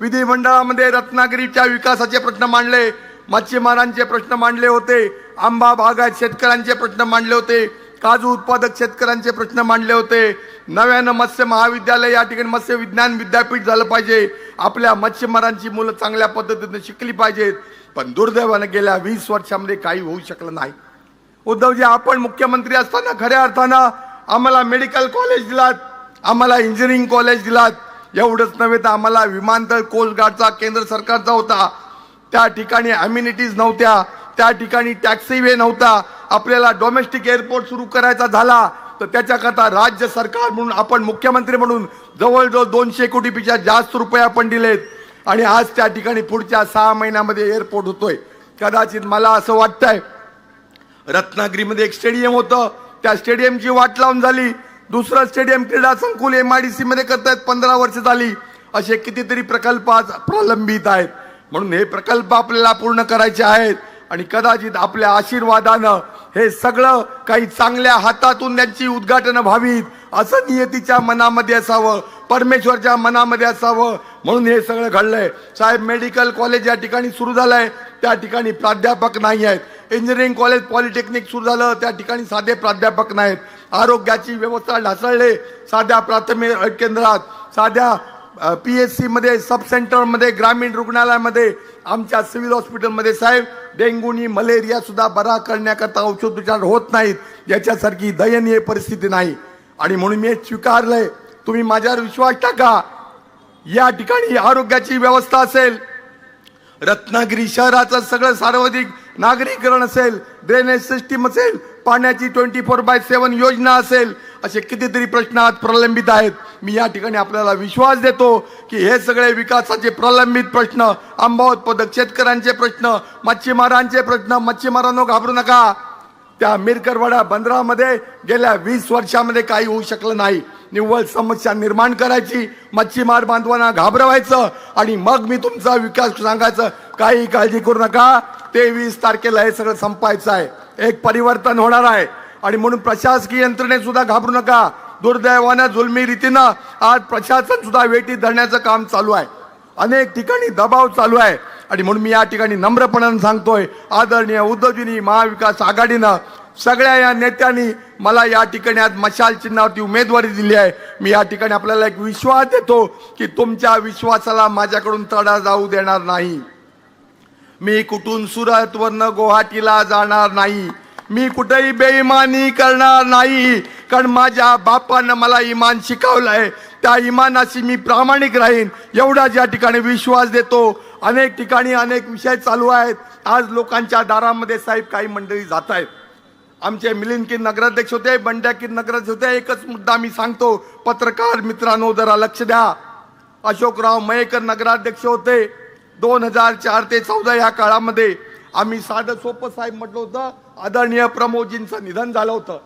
विधिमंडळामध्ये रत्नागिरीच्या विकासाचे प्रश्न मांडले, मच्छीमारांचे प्रश्न मांडले होते, आंबा बागायत शेतकऱ्यांचे प्रश्न मांडले होते, काजू उत्पादक शेतकऱ्यांचे प्रश्न मांडले होते. नव्यानं मत्स्य महाविद्यालय या ठिकाणी मत्स्य विज्ञान विद्यापीठ झालं पाहिजे, आपल्या मच्छीमारांची मुलं चांगल्या पद्धतीने शिकली पाहिजेत. पण दुर्दैवानं गेल्या 20 वर्षामध्ये काही होऊ शकलं नाही. उद्धवजी आपण मुख्यमंत्री असताना खऱ्या अर्थानं आम्हाला मेडिकल कॉलेज दिलात, आम्हाला इंजिनिअरिंग कॉलेज दिलात. एवढंच नव्हे तर आम्हाला विमानतळ कोस्ट गार्डचा केंद्र सरकारचा होता, त्या ठिकाणी अम्युनिटीज नव्हत्या, त्या ठिकाणी टॅक्सी वे नव्हता. आपल्याला डोमेस्टिक एअरपोर्ट सुरू करायचा झाला तर त्याच्याकरता राज्य सरकार म्हणून आपण मुख्यमंत्री म्हणून जवळजवळ 200 कोटीपेक्षा जास्त रुपये आपण दिलेत आणि आज त्या ठिकाणी पुढच्या 6 महिन्यामध्ये एअरपोर्ट होतोय. कदाचित मला असं वाटतंय रत्नागिरीमध्ये एक स्टेडियम होतं त्या स्टेडियमची वाट लावून झाली. दुसरं स्टेडियम क्रीडा संकुल MIDC मध्ये करतायत, 15 वर्ष झाली. असे कितीतरी प्रकल्प आज प्रलंबित आहेत. म्हणून हे प्रकल्प आपल्याला पूर्ण करायचे आहेत आणि कदाचित आपल्या आशीर्वादानं हे सगळं काही चांगल्या हातातून त्यांची उद्घाटन व्हावीत असं नियतीच्या मनामध्ये असावं, परमेश्वरच्या मनामध्ये असावं, म्हणून हे सगळं घडलंय. साहेब, मेडिकल कॉलेज या ठिकाणी सुरू झालंय, त्या ठिकाणी प्राध्यापक नाही आहेत. इंजिनिअरिंग कॉलेज पॉलिटेक्निक सुरू झालं, त्या ठिकाणी साधे प्राध्यापक नाहीत. आरोग्याची व्यवस्था ढासळले, साध्या प्राथमिक केंद्रात, साध्या PSC मध्ये, सब सेंटरमध्ये, ग्रामीण रुग्णालयामध्ये, आमच्या सिव्हिल हॉस्पिटलमध्ये साहेब डेंग्यूनी मलेरिया सुद्धा बरा करण्याकरता औषधोपचार होत नाहीत. याच्यासारखी दयनीय परिस्थिती नाही. आणि म्हणून मी स्वीकारलंय, तुम्ही माझ्यावर विश्वास टाका. या ठिकाणी आरोग्याची व्यवस्था असेल, रत्नागिरी शहराचं सगळं सार्वजनिक नागरीकरण असेल, ड्रेनेज सिस्टीम असेल, पाण्याची 24/7 योजना असेल, असे कितीतरी प्रश्न आज प्रलंबित आहेत. मी या ठिकाणी आपल्याला विश्वास देतो की हे सगळे विकासाचे प्रलंबित प्रश्न, आंबा उत्पादक शेतकऱ्यांचे प्रश्न, मच्छीमारांचे प्रश्न, मच्छीमारांनो घाबरू नका. त्या मिरकरवाडा बंदरामध्ये गेल्या 20 वर्षामध्ये काही होऊ शकलं नाही. निव्वळ समस्या निर्माण करायची, मच्छीमार बांधवांना घाबरवायचं आणि मग मी तुमचा विकास सांगायचं. काही काळजी करू नका, 23 तारखेला हे सगळं संपायचं आहे. एक परिवर्तन होणार आहे आणि म्हणून प्रशासकीय यंत्रणेत सुद्धा घाबरू नका. दुर्दैवानं जुलमी रीतीनं आज प्रशासन सुद्धा वेटीत धरण्याचं काम चालू आहे. अनेक ठिकाणी दबाव चालू आहे आणि म्हणून मी या ठिकाणी नम्रपणाने सांगतोय, आदरणीय उद्धवजींनी, महाविकास आघाडीनं, सगळ्या या नेत्यांनी मला या ठिकाणी आज मशाल चिन्हावरती उमेदवारी दिली आहे. मी या ठिकाणी आपल्याला एक विश्वास देतो की तुमच्या विश्वासाला माझ्याकडून तडा जाऊ देणार नाही. मी कुठून सुरतवरनं गुवाहाटीला जाणार नाही. मी कुठेही बेईमानी करणार नाही, कारण माझ्या बापानं मला इमान शिकवलंय. त्या इमानाशी मी प्रामाणिक राहीन, एवढा या ठिकाणी विश्वास देतो. अनेक ठिकाणी अनेक विषय चालू आहेत. आज लोकांच्या दारामध्ये साहेब काही मंडळी जात आहेत. आमचे मिलिंदकीर नगराध्यक्ष होते, बंड्याकीर नगराध्यक्ष होते. एकच मुद्दा मी सांगतो, पत्रकार मित्रांनो जरा लक्ष द्या. अशोकराव मयेकर नगराध्यक्ष होते. 2004 ते 14 या काळामध्ये आम्ही साधं सोपं साहेब म्हटलं होतं, आदरणीय प्रमोदजींचं निधन झालं होतं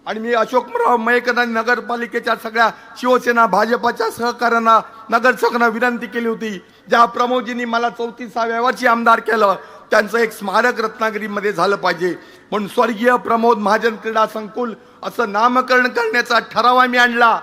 आणि मी अशोकराव मयेकरांनी नगरपालिकेच्या सगळ्या शिवसेना भाजपच्या सहकाऱ्यांना, नगरसेवकांना विनंती केली होती, ज्या प्रमोदजींनी मला 34व्या वर्षी आमदार केलं, त्यांचं एक स्मारक रत्नागिरीमध्ये झालं पाहिजे. म्हणून स्वर्गीय प्रमोद महाजन क्रीडा संकुल असं नामकरण करण्याचा ठराव आम्ही आणला.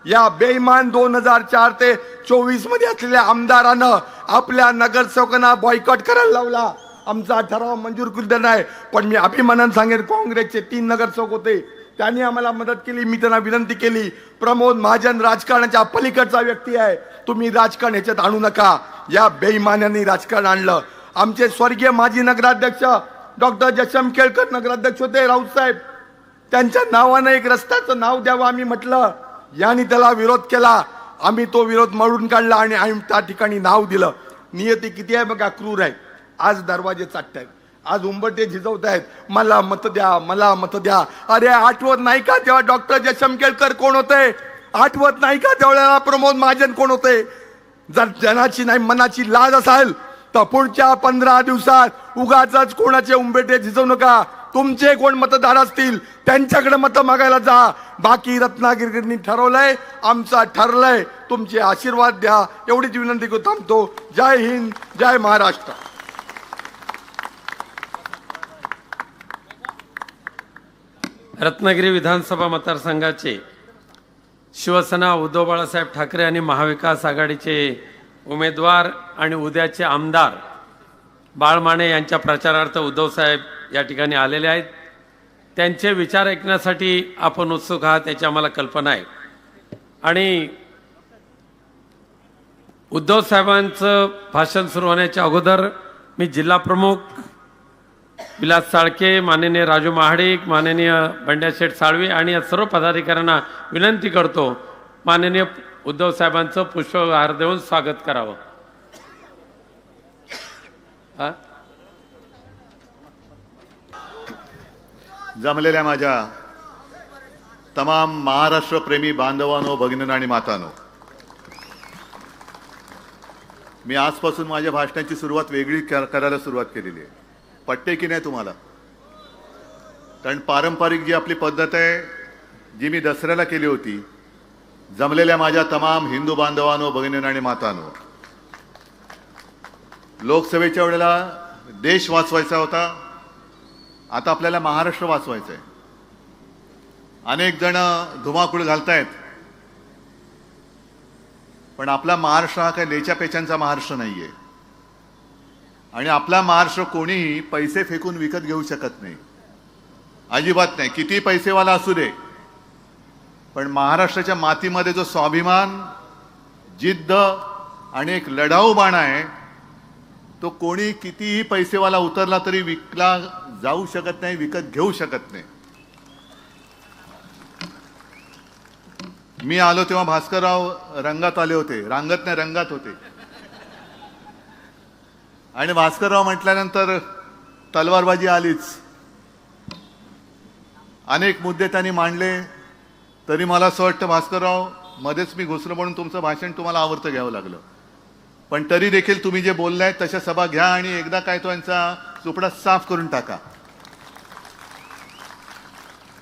या बेईमान 2004 ते 24 मध्ये असलेल्या आमदारानं आपल्या नगरसेवकांना बॉयकॉट करायला लावला. आमचा ठराव मंजूर केला नाही, पण मी अभिमानाने सांगेन काँग्रेसचे 3 नगरसेवक होते, त्यांनी आम्हाला मदत केली. मी त्यांना विनंती केली, प्रमोद महाजन राजकारणाच्या पलीकडचा व्यक्ती आहे, तुम्ही राजकारण ह्याच्यात आणू नका. या बेईमानांनी राजकारण आणलं. आमचे स्वर्गीय माजी नगराध्यक्ष डॉक्टर जयशंकर केळकर नगराध्यक्ष होते, राऊत साहेब, त्यांच्या नावानं एक रस्त्याचं नाव द्यावं आम्ही म्हटलं. यांनी त्याला विरोध केला. आम्ही तो विरोध मोडून काढला आणि आम्ही त्या ठिकाणी नाव दिलं. नियती किती आहे बघा, क्रूर आहे. आज दरवाजे चाटतायत, आज उंबरटे झिजवतायत, मला मत द्या, मला मत द्या. अरे आठवत नाही का तेव्हा डॉक्टर जयशंकर केळकर कोण होते? आठवत नाही का त्यावेळेला प्रमोद महाजन कोण होते? जर जनाची नाही मनाची लाज असेल तर पुढच्या 15 दिवसात उगाच कोणाचे उंबरटे झिजवू नका. तुमचे कोण मतदार असतील त्यांच्याकडे मत मागायला जा. बाकी रत्नागिरीकरांनी ठरवलंय, आमचा ठरलंय, तुमचे आशीर्वाद द्या, एवढीच विनंती करू थांबतो. जय हिंद, जय महाराष्ट्र. रत्नागिरी विधानसभा मतदारसंघाचे शिवसेना उद्धव बाळासाहेब ठाकरे आणि महाविकास आघाडीचे उमेदवार आणि उद्याचे आमदार बाळ माने यांच्या प्रचारार्थ उद्धव साहेब या ठिकाणी आलेले आहेत. त्यांचे विचार ऐकण्यासाठी आपण उत्सुक आहात याची आम्हाला कल्पना आहे. आणि उद्धव साहेबांचं भाषण सुरू होण्याच्या अगोदर मी जिल्हा प्रमुख विलास साळके, माननीय राजू महाडिक, माननीय बंड्याशेठ साळवी आणि या सर्व पदाधिकाऱ्यांना विनंती करतो, माननीय उद्धव साहेबांचं पुष्पहार देऊन स्वागत करावं. जमलेल्या माझ्या तमाम महाराष्ट्रप्रेमी बांधवांनो, भगिनींनो आणि मातांनो, मी आजपासून माझ्या भाषणाची सुरुवात वेगळी करायला सुरुवात केलेली आहे. पटते की नाही तुम्हाला? कारण पारंपरिक जी आपली पद्धत आहे जी मी दसऱ्याला केली होती, जमलेल्या माझ्या तमाम हिंदू बांधवांनो, भगिनींनो आणि मातांनो, लोकसभेच्या वेळेला देश वाचवायचा होता, आता आपल्याला महाराष्ट्र वाचवायचा आहे. अनेक जण धुमाकूळ घालतायत, पण आपला महाराष्ट्र हा काही लेच्या पेचांचा महाराष्ट्र नाहीये. आणि आपला महाराष्ट्र कोणीही पैसे फेकून विकत घेऊ शकत नाही, अजिबात नाही, किती पैसेवाला असू दे. पण महाराष्ट्राच्या मातीमध्ये जो स्वाभिमान, जिद्द आणि एक लढाऊ बाणा आहे, तो कोणी कितीही पैसेवाला उतरला तरी विकला जाऊ शकत नाही, विकत घेऊ शकत नाही. मी आलो तेव्हा भास्करराव रंगात आले होते, रांगत नाही रंगात होते. आणि भास्करराव म्हटल्यानंतर तलवारबाजी आलीच. अनेक मुद्दे त्यांनी मांडले, तरी मला असं वाटतं भास्करराव मध्येच मी घुसलो म्हणून तुमचं भाषण तुम्हाला आवडतं घ्यावं लागलं. पण तरी देखील तुम्ही जे बोललाय तशा सभा घ्या आणि एकदा काय तो यांचा चोपडा साफ करून टाका.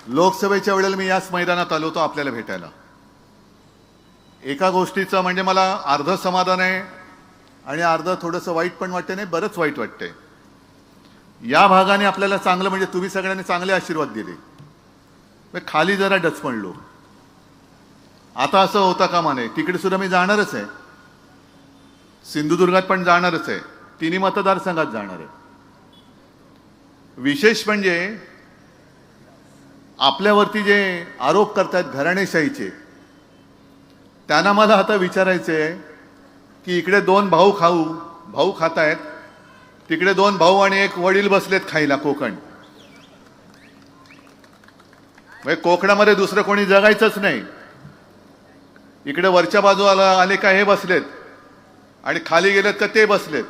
लोकसभेच्या वेळेला मी याच मैदानात आलो होतो आपल्याला भेटायला. एका गोष्टीचं म्हणजे मला अर्ध समाधान आहे आणि अर्ध थोडंसं वाईट पण वाटते, नाही बरंच वाईट वाटतंय. या भागाने आपल्याला चांगलं म्हणजे तुम्ही सगळ्यांनी चांगले आशीर्वाद दिले, खाली जरा डचपणलो. आता असं होता कामा नये. तिकडे सुद्धा मी जाणारच आहे, सिंधुदुर्गात पण जाणारच आहे, तिन्ही मतदारसंघात जाणार आहे. विशेष म्हणजे आपल्यावरती जे आरोप करतात घराणेशाहीचे, त्यांना मला आता विचारायचे आहे की इकडे दोन भाऊ खात आहेत, तिकडे दोन भाऊ आणि एक वडील बसलेत खायला कोकण. म्हणजे कोकणामध्ये दुसरं कोणी जगायचंच नाही. इकडे वरच्या बाजूला आले का हे बसलेत आणि खाली गेलेत का ते बसलेत.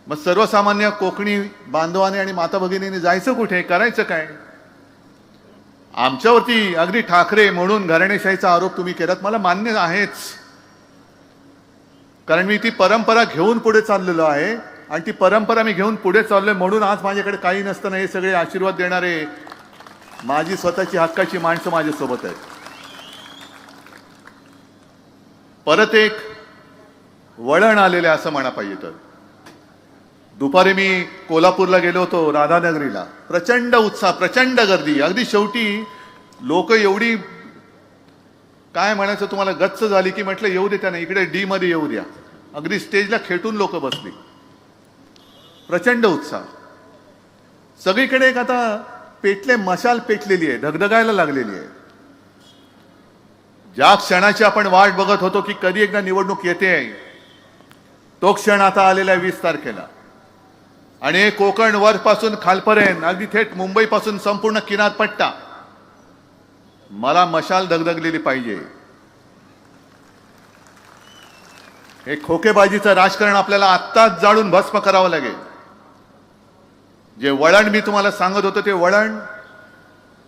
मग सर्वसामान्य कोकणी बांधवाने आणि माता भगिनीने जायचं कुठे, करायचं काय. आमच्यावरती अगदी ठाकरे म्हणून घराणेशाहीचा आरोप तुम्ही केलात, मला मान्य आहेच, कारण मी ती परंपरा घेऊन पुढे चाललेलो आहे आणि ती परंपरा मी घेऊन पुढे चाललोय म्हणून आज माझ्याकडे काही नसताना हे सगळे आशीर्वाद देणारे माझी स्वतःची हक्काची माणसं माझ्यासोबत आहेत. परत एक वळण आलेलं असं म्हणा पाहिजे तर, दुपारी मी कोल्हापूरला गेलो होतो, राधानगरीला. प्रचंड उत्साह, प्रचंड गर्दी. अगदी शेवटी लोक एवढी काय म्हणायचं तुम्हाला गच्च झाली की म्हटलं येऊ दे त्यांना, इकडे डी मध्ये येऊ द्या. अगदी स्टेजला खेटून लोक बसली. प्रचंड उत्साह. सगळीकडे एक आता मशाल पेटलेली आहे, धगधगायला लागलेली आहे. ज्या क्षणाची आपण वाट बघत होतो की कधी एकदा निवडणूक येते, तो क्षण आता आलेला आहे 20 तारखेला. आणि कोकण वरपासून खालपर्यंत अगदी थेट मुंबईपासून संपूर्ण किनारपट्टा, मला मशाल धगधगलेली पाहिजे. हे खोकेबाजीचं राजकारण आपल्याला आत्ताच जाळून भस्म करावं लागेल. जे वळण मी तुम्हाला सांगत होतो ते वळण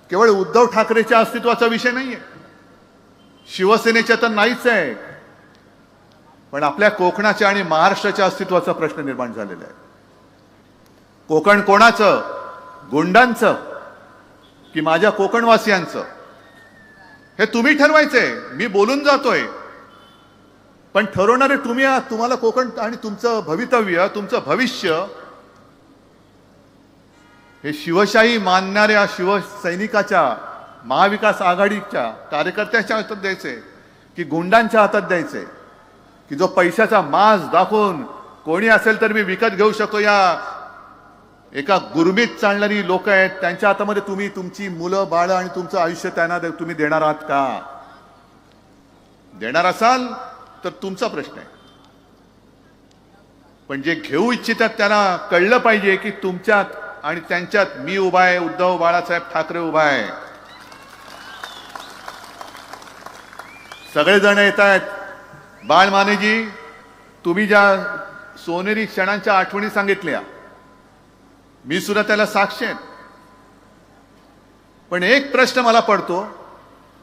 केवळ उद्धव ठाकरेच्या अस्तित्वाचा विषय नाहीये, शिवसेनेच्या तर नाहीच आहे, पण आपल्या कोकणाच्या आणि महाराष्ट्राच्या अस्तित्वाचा प्रश्न निर्माण झालेला आहे. कोकण कोणाचं, गुंडांचं की माझ्या कोकणवासियांचं, हे तुम्ही ठरवायचंय. मी बोलून जातोय, पण ठरवणारे तुम्ही आहात. तुम्हाला कोकण आणि तुमचं भवितव्य, तुमचं भविष्य हे शिवशाही मानणाऱ्या शिवसैनिकाच्या, महाविकास आघाडीच्या कार्यकर्त्याच्या हातात द्यायचे की गुंडांच्या हातात द्यायचे, की जो पैशाचा माज दाखवून कोणी असेल तर मी विकत घेऊ शकतो, या एका गुरमीत चालणारी लोक आहेत, त्यांच्या हातामध्ये तुम्ही तुमची मुलं बाळ आणि तुमचं आयुष्य त्यांना तुम्ही देणार आहात का. देणार असाल तर तुमचा प्रश्न आहे, पण जे घेऊ इच्छितात त्यांना कळलं पाहिजे की तुमच्यात आणि त्यांच्यात मी उभा आहे, उद्धव बाळासाहेब ठाकरे उभा आहे. सगळेजण येत आहेत. बाळमानेजी, तुम्ही ज्या सोनेरी क्षणांच्या आठवणी सांगितल्या, मी सुद्धा त्याला साक्ष आहे. पण एक प्रश्न मला पडतो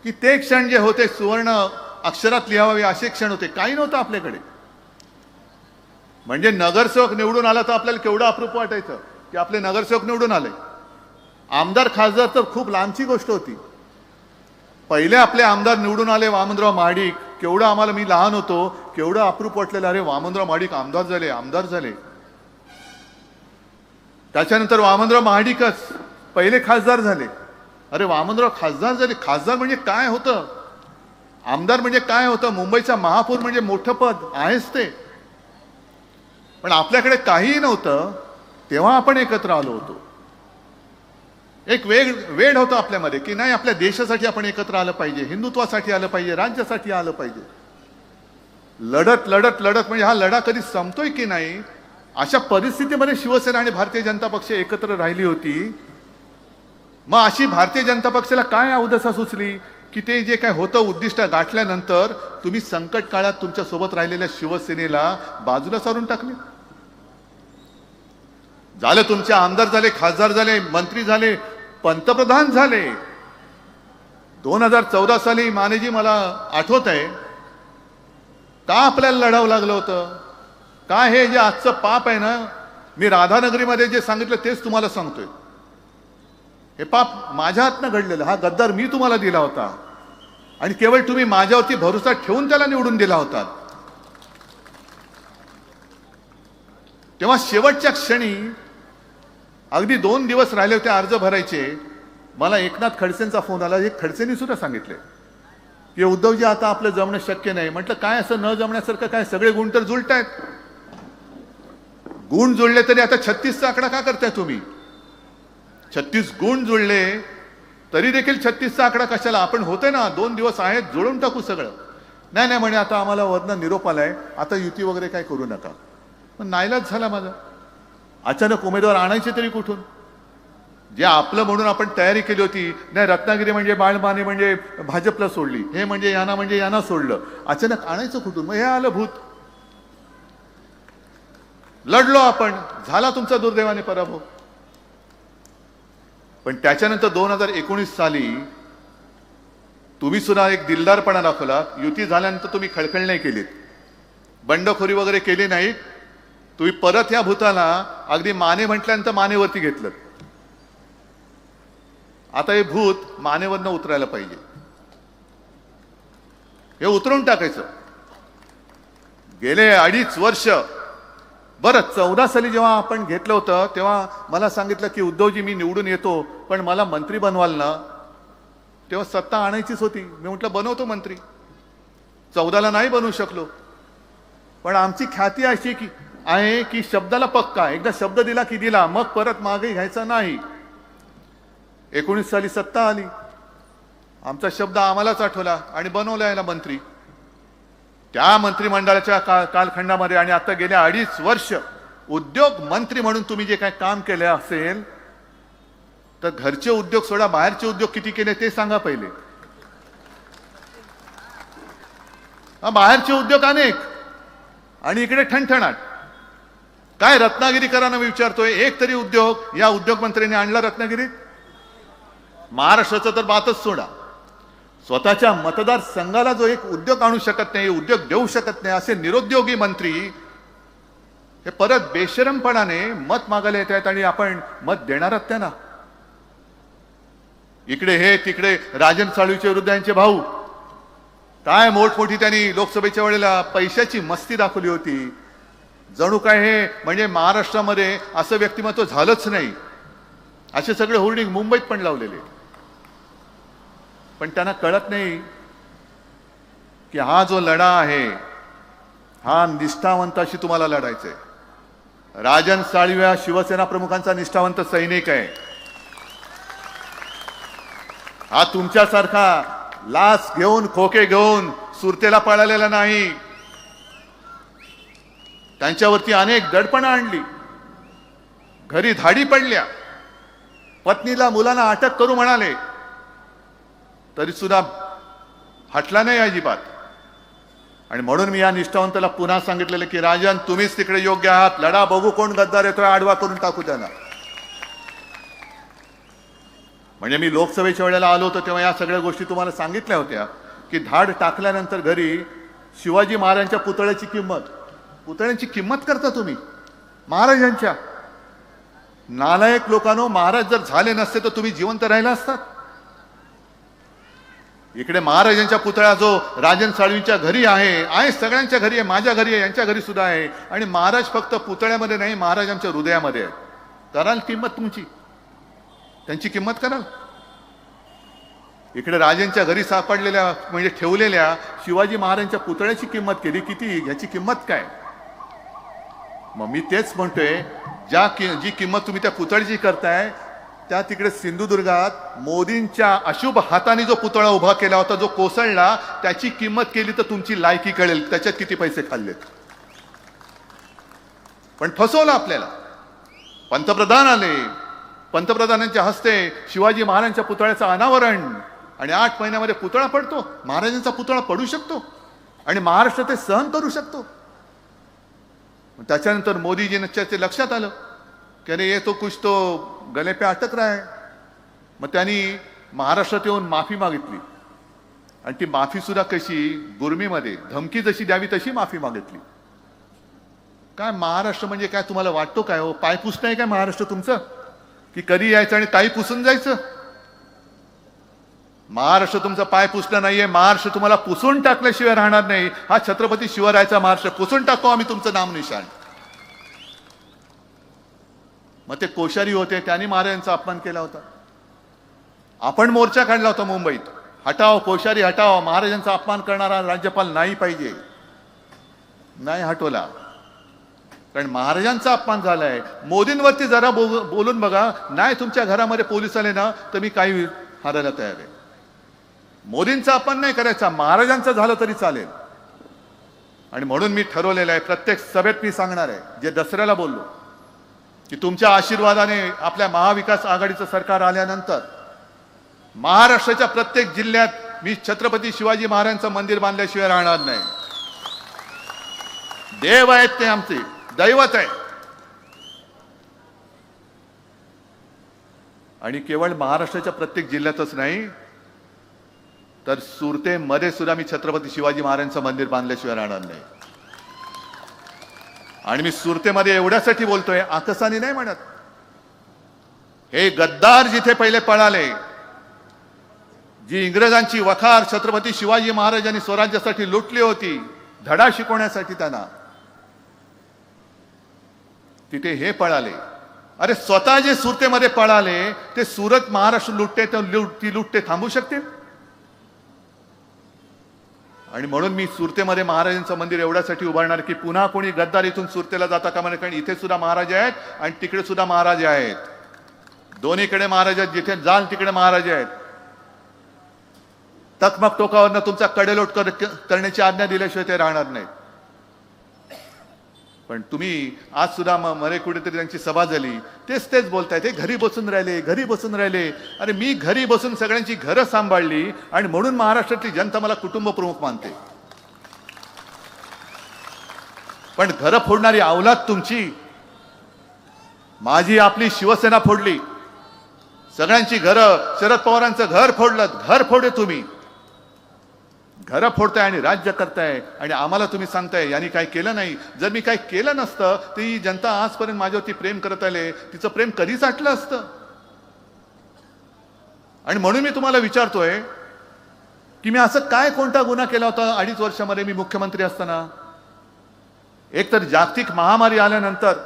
की ते क्षण जे होते सुवर्ण अक्षरात लिहावे असे क्षण होते, काही नव्हतं आपल्याकडे. म्हणजे नगरसेवक निवडून आला तर आपल्याला केवढं अप्रूप वाटायचं की आपले नगरसेवक निवडून आले. आमदार खासदार तर खूप लांबची गोष्ट होती. पहिले आपले आमदार निवडून आले वामनराव महाडिक. केवढं आम्हाला, मी लहान होतो, केवढं अप्रूप वाटलेलं, अरे वामनराव महाडिक आमदार झाले. त्याच्यानंतर वामनराव महाडिकच पहिले खासदार झाले. अरे वामनराव खासदार झाले. खासदार म्हणजे काय होतं, आमदार म्हणजे काय होतं, मुंबईचा महापौर म्हणजे मोठं पद आहेच ते. पण आपल्याकडे काहीही नव्हतं तेव्हा आपण एकत्र आलो होतो. एक वेळ होतं आपल्यामध्ये की नाही, आपल्या देशासाठी आपण एकत्र आलं पाहिजे, हिंदुत्वासाठी आलं पाहिजे, राज्यासाठी आलं पाहिजे. लढत लढत लढत म्हणजे हा लढा कधी संपतोय की नाही, अशा परिस्थितीमध्ये शिवसेना आणि भारतीय जनता पक्ष एकत्र राहिली होती. मग अशी भारतीय जनता पक्षाला काय अवदसा सुचली की ते जे काय होतं उद्दिष्ट गाठल्यानंतर तुम्ही संकट काळात तुमच्या सोबत राहिलेल्या शिवसेनेला बाजूला सारून टाकले. झालं, तुमचे आमदार झाले, खासदार झाले, मंत्री झाले, पंतप्रधान झाले. 2014 साली मानेजी, मला आठवत आहे का आपल्याला लढावं लागलं होतं. का हे जे आजचं पाप आहे ना, मी राधानगरीमध्ये जे सांगितलं तेच तुम्हाला सांगतोय. हे पाप माझ्या हातनं घडलेलं. हा गद्दार मी तुम्हाला दिला होता आणि केवळ तुम्ही माझ्यावरती भरोसा ठेवून त्याला निवडून दिला होता. तेव्हा शेवटच्या क्षणी अगदी 2 दिवस राहिले होते अर्ज भरायचे. मला एकनाथ खडसेंचा फोन आला. हे खडसेंनी सुद्धा सांगितले की उद्धवजी आता आपलं जमणं शक्य नाही. म्हटलं काय असं न जमण्यासारखं काय, सगळे गुण तर जुळतायत. गुण जुळले तरी आता 36चा आकडा का करताय तुम्ही. 36 गुण जुळले तरी देखील 36चा आकडा कशाला. आपण होते ना, 2 दिवस आहेत, जुळून टाकू सगळं. नाही नाही म्हणे, आता आम्हाला वरनं निरोप आलाय, आता युती वगैरे काय करू नका. पण नाईलाज झाला माझा. अचानक उमेदवार आणायचे तरी कुठून. जे आपलं म्हणून आपण तयारी केली होती, नाही रत्नागिरी म्हणजे बाळमाने म्हणजे भाजपला सोडली, हे म्हणजे यांना सोडलं, अचानक आणायचं कुठून. मग हे आलं भूत. लढलो आपण, झाला तुमचा दुर्दैवाने पराभव. पण त्याच्यानंतर 2019 साली तुम्ही सुद्धा एक दिलदारपणा दाखवला. युती झाल्यानंतर तुम्ही खळखळ नाही केलीत, बंडखोरी वगैरे केली नाही. तुम्ही परत या भूताला अगदी माने म्हटल्यानंतर मानेवरती घेतलं. आता हे भूत मानेवरनं उतरायला पाहिजे. हे उतरून टाकायचं. गेले 2.5 वर्ष, बरं 14 साली जेव्हा आपण घेतलं होतं तेव्हा मला सांगितलं की उद्धवजी मी निवडून येतो पण मला मंत्री बनवाल ना. तेव्हा सत्ता आणायचीच होती. मी म्हटलं बनवतो मंत्री. 14ला नाही बनवू शकलो. पण आमची ख्याती अशी की आहे की शब्दाला पक्का, एकदा शब्द दिला की दिला, मग परत मागे घ्यायचा नाही. 19 साली सत्ता आली, आमचा शब्द आम्हालाच आठवला आणि बनवला याला मंत्री. त्या मंत्रिमंडळाच्या कालखंडामध्ये आणि आता गेल्या 2.5 वर्ष उद्योग मंत्री म्हणून तुम्ही जे काय काम केले असेल तर घरचे उद्योग सोडा, बाहेरचे उद्योग किती केले ते सांगा पहिले. बाहेरचे उद्योग अनेक आणि इकडे ठणठणाट. काय रत्नागिरीकरांना मी विचारतोय, एक तरी उद्योग या उद्योग मंत्र्यांनी आणला रत्नागिरीत. महाराष्ट्राचं तर बातच सोडा, स्वतःच्या मतदारसंघाला जो एक उद्योग आणू शकत नाही, उद्योग देऊ शकत नाही, असे निरुद्योगी मंत्री हे परत बेशरमपणाने मत मागायला येत आहेत आणि आपण मत देणार आहात त्यांना. इकडे हे, तिकडे राजन साळवीचे विरुद्ध यांचे भाऊ, काय मोठमोठी त्यांनी लोकसभेच्या वेळेला पैशाची मस्ती दाखवली होती. जणू काय हे म्हणजे महाराष्ट्रामध्ये असं व्यक्तिमत्व झालंच नाही, असे सगळे होर्डिंग मुंबईत पण लावलेले. पण त्यांना कळत नाही की हा जो लढा आहे हा निष्ठावंताशी तुम्हाला लढायचा आहे. राजन साळवी हा शिवसेना प्रमुखांचा निष्ठावंत सैनिक आहे. हा तुमच्यासारखा लाच घेऊन खोके घेऊन सुरतेला पळालेला नाही. त्यांच्यावरती अनेक दडपणं आणली, घरी धाडी पडल्या, पत्नीला मुलांना अटक करू म्हणाले तरी सुद्धा हटला नाही अजिबात. आणि म्हणून मी या निष्ठावंताला पुन्हा सांगितलेलं की राजन तुम्हीच तिकडे योग्य आहात, लढा, बघू कोण गद्दार येतोय, आडवा करून टाकू त्यांना. म्हणजे मी लोकसभेच्या वेळेला आलो होतो तेव्हा या सगळ्या गोष्टी तुम्हाला सांगितल्या होत्या की धाड टाकल्यानंतर घरी शिवाजी महाराजांच्या पुतळ्याची किंमत करता तुम्ही महाराजांच्या. नालायक लोकांनो, महाराज जर झाले नसते तर तुम्ही जिवंत राहिला असतात. इकडे महाराजांचा पुतळा जो राजन साळवींच्या घरी आहे, सगळ्यांच्या घरी आहे, माझ्या घरी आहे, यांच्या घरी सुद्धा आहे. आणि महाराज फक्त पुतळ्यामध्ये नाही, महाराज आमच्या हृदयामध्ये आहे. कराल किंमत तुमची, त्यांची किंमत कराल. इकडे राजांच्या घरी सापडलेल्या म्हणजे ठेवलेल्या शिवाजी महाराजांच्या पुतळ्याची किंमत केली किती, ह्याची किंमत काय. मग मी तेच म्हणतोय, जी किंमत तुम्ही त्या पुतळ्याची करताय, त्या तिकडे सिंधुदुर्गात मोदींच्या अशुभ हाताने जो पुतळा उभा केला होता, जो कोसळला, त्याची किंमत केली तर तुमची लायकी कळेल त्याच्यात किती पैसे खाल्लेत. पण फसवलं आपल्याला. पंतप्रधान आले, पंतप्रधानांच्या हस्ते शिवाजी महाराजांच्या पुतळ्याचं अनावरण, आणि 8 महिन्यामध्ये पुतळा पडतो. महाराजांचा पुतळा पडू शकतो आणि महाराष्ट्र ते सहन करू शकतो. त्याच्यानंतर मोदीजींच्या ते लक्षात आलं की अरे ये तो कुछ तो गले पे अटक रहा है. मग त्यांनी महाराष्ट्रात येऊन माफी मागितली, आणि ती माफी सुद्धा कशी, गुरमीमध्ये धमकी जशी द्यावी तशी माफी मागितली. काय महाराष्ट्र म्हणजे काय तुम्हाला वाटतो काय हो, पाय पुसणं आहे काय महाराष्ट्र तुमचं, की कधी यायचं आणि काही पुसून जायचं. महाराष्ट्र तुमचं पाय पुसणं नाहीये, महाराष्ट्र तुम्हाला पुसून टाकल्याशिवाय राहणार नाही. हा छत्रपती शिवरायाचा महाराष्ट्र, पुसून टाकू आम्ही तुमचं नाम निशाण. मग ते कोश्यारी होते, त्यांनी महाराजांचा अपमान केला होता. आपण मोर्चा काढला होता मुंबईत, हटाव कोश्यारी हटाव, महाराजांचा अपमान करणारा राज्यपाल नाही पाहिजे. नाही हटवला, कारण महाराजांचा अपमान झालाय. मोदींवरती जरा बोलून बघा, नाही तुमच्या घरामध्ये पोलीस आले ना तर मी काही हारायला तयार आहे. मोदींचा अपमान नाही करायचा, महाराजांचा झालं तरी चालेल. आणि म्हणून मी ठरवलेलं आहे, प्रत्येक सभेत मी सांगणार आहे, जे दसऱ्याला बोललो, की तुमच्या आशीर्वादाने आपल्या महाविकास आघाडीचं सरकार आल्यानंतर महाराष्ट्राच्या प्रत्येक जिल्ह्यात मी छत्रपती शिवाजी महाराजांचं मंदिर बांधल्याशिवाय राहणार नाही. देव आहेत ते, आमचे दैवत आहे. आणि केवळ महाराष्ट्राच्या प्रत्येक जिल्ह्यातच नाही, तर सुरतेमध्ये सुद्धा मी छत्रपती शिवाजी महाराजांचं मंदिर बांधल्याशिवाय राहणार नाही. आणि मी सुरतेमध्ये एवढ्यासाठी बोलतोय, आकसाने नाही म्हणत. हे गद्दार जिथे पहिले पळाले, जी इंग्रजांची वखार छत्रपती शिवाजी महाराजांनी स्वराज्यासाठी लुटली होती, धडा शिकवण्यासाठी त्यांना, तिथे हे पळाले. अरे स्वतः जे सुरतेमध्ये पळाले ते सुरत महाराष्ट्र लुटते, ती लुटते थांबू शकतील. आणि म्हणून मी सुरतेमध्ये महाराजांचं मंदिर एवढ्यासाठी उभारणार की पुन्हा कोणी गद्दार इथून सुरतेला जाता कामा नये. कारण इथे सुद्धा महाराज आहेत आणि तिकडे सुद्धा महाराज आहेत, दोन्हीकडे महाराज आहेत. जिथे जाल तिकडे महाराज आहेत. तकमक टोकावरनं तुमचा कडेलोट करण्याची आज्ञा दिल्याशिवाय ते राहणार नाहीत. पण तुम्ही आज सुद्धा मरे कुठेतरी त्यांची सभा झाली, तेच बोलताय, ते घरी बसून राहिले. अरे मी घरी बसून सगळ्यांची घरं सांभाळली, आणि म्हणून महाराष्ट्रातली जनता मला कुटुंब प्रमुख मानते. पण घरं फोडणारी अवलाद तुमची. माझी आपली शिवसेना फोडली, सगळ्यांची घरं, शरद पवारांचं घर फोडलं, घर फोडे तुम्ही. घरं फोडताय आणि राज्य करताय, आणि आम्हाला तुम्ही सांगताय यांनी काय केलं नाही. जर मी काय केलं नसतं तर ही जनता आजपर्यंत माझ्यावरती प्रेम करत आले, तिचं प्रेम कधीच आटलं असतं. आणि म्हणून मी तुम्हाला विचारतोय की मी असं काय कोणता गुन्हा केला होता 2.5 वर्षामध्ये मी मुख्यमंत्री असताना. एक तर जागतिक महामारी आल्यानंतर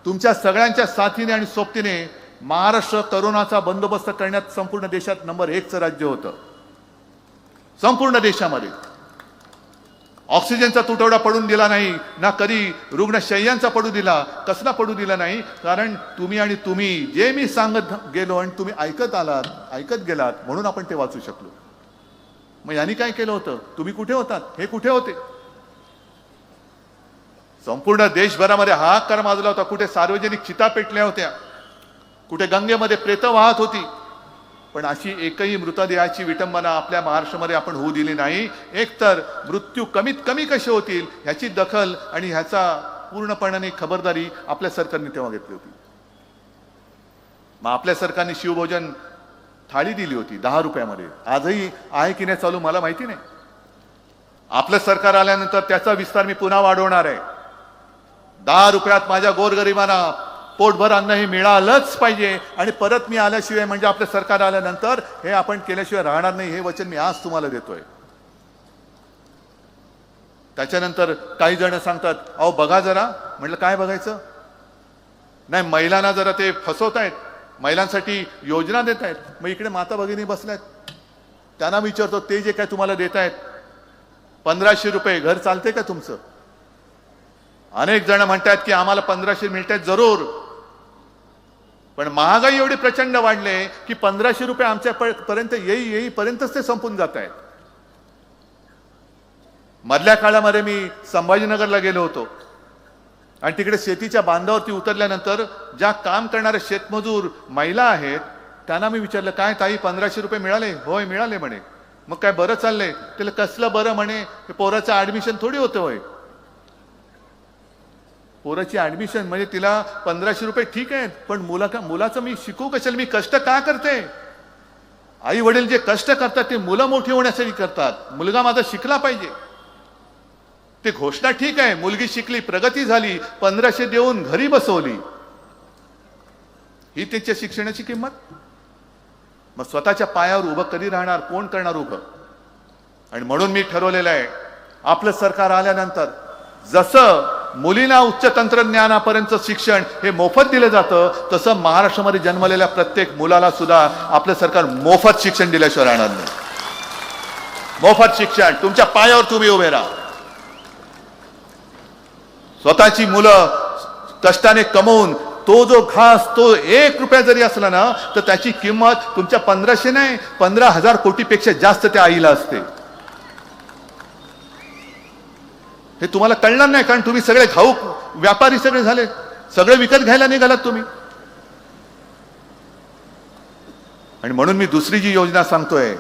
तुमच्या सगळ्यांच्या साथीने आणि सोबतीने महाराष्ट्र करोनाचा बंदोबस्त करण्यात संपूर्ण देशात नंबर 1चं राज्य होतं. संपूर्ण देशामध्ये ऑक्सिजनचा तुटवडा पडून दिला नाही, ना कधी रुग्णशय्यांचा पडू दिला, कसला पडू दिला नाही. कारण तुम्ही जे मी सांगत गेलो आणि तुम्ही ऐकत गेलात, म्हणून आपण ते वाचू शकलो. मग यांनी काय केलं होतं, तुम्ही कुठे होतात, हे कुठे होते. संपूर्ण देशभरामध्ये हाहाकार माजला होता. कुठे सार्वजनिक चिता पेटल्या होत्या, कुठे गंगेमध्ये प्रेत वाहत होती. पण अशी एकही मृतदेहाची विटंबना आपल्या महाराष्ट्रामध्ये आपण होऊ दिली नाही. एकतर मृत्यू कमीत कमी कसे होतील ह्याची दखल आणि ह्याचा पूर्णपणाने खबरदारी आपल्या सरकारने तेव्हा घेतली होती. मग आपल्या सरकारने शिवभोजन थाळी दिली होती 10 रुपयामध्ये. आजही आहे की नाही चालू मला माहिती नाही. आपलं सरकार आल्यानंतर त्याचा विस्तार मी पुन्हा वाढवणार आहे. 10 रुपयात माझ्या गोरगरिबांना पोटभर अन्न हे मिळालंच पाहिजे आणि परत मी आल्याशिवाय म्हणजे आपलं सरकार आल्यानंतर हे आपण केल्याशिवाय राहणार नाही, हे वचन मी आज तुम्हाला देतोय. त्याच्यानंतर काही जण सांगतात अहो बघा जरा, म्हटलं काय बघायचं? नाही, महिलांना जरा ते फसवतायत, महिलांसाठी योजना देत आहेत. मग इकडे माता भगिनी बसल्यात, त्यांना विचारतो ते जे काय तुम्हाला देत आहेत 1500 रुपये, घर चालते का तुमचं? अनेक जण म्हणतात की आम्हाला 1500 मिळतात जरूर, पण महागाई एवढी प्रचंड वाढले की 1500 रुपये आमच्या पर्यंत येईपर्यंतच ते संपून जात आहेत. मधल्या काळामध्ये मी संभाजीनगरला गेलो होतो आणि तिकडे शेतीच्या बांधावरती उतरल्यानंतर ज्या काम करणारे शेतमजूर महिला आहेत त्यांना मी विचारलं काय ताई 1500 रुपये मिळाले? होय मिळाले म्हणे. मग काय बरं चाललंय? त्याला कसलं बरं म्हणे, पोराचं ऍडमिशन थोडी होतं होय. पोराची ऍडमिशन म्हणजे तिला 1500 रुपये ठीक आहेत, पण मुलाचं मी शिकू कशाला? मी कष्ट का करते? आई वडील जे कष्ट करतात ते मुलं मोठी होण्यासाठी करतात. मुलगा माझा शिकला पाहिजे. ते घोषणा ठीक आहे, मुलगी शिकली, प्रगती झाली, 1500 देऊन घरी बसवली, ही त्याच्या शिक्षणाची किंमत. मग स्वतःच्या पायावर उभं कधी राहणार? कोण करणार उभं? आणि म्हणून मी ठरवलेलं आहे आपलं सरकार आल्यानंतर जसं मुलींना उच्च तंत्रज्ञानापर्यंत शिक्षण हे मोफत दिलं जातं तसं महाराष्ट्रामध्ये जन्मलेल्या प्रत्येक मुलाला सुद्धा आपलं सरकार मोफत शिक्षण दिल्याशिवाय राहणार नाही. मोफत शिक्षण, तुमच्या पायावर तुम्ही उभे राहा. स्वतःची मुलं कष्टाने कमवून तो जो घास तो 1 रुपया जरी असला ना तर त्याची किंमत तुमच्या 1500 नाही 15,000 कोटीपेक्षा जास्त त्या आईला असते. हे तुम्हाला कळणार नाही कारण तुम्ही सगळे घाऊक व्यापारी सगळे झाले, सगळे विकत घ्यायला निघालात तुम्ही. आणि म्हणून मी दुसरी जी योजना सांगतोय,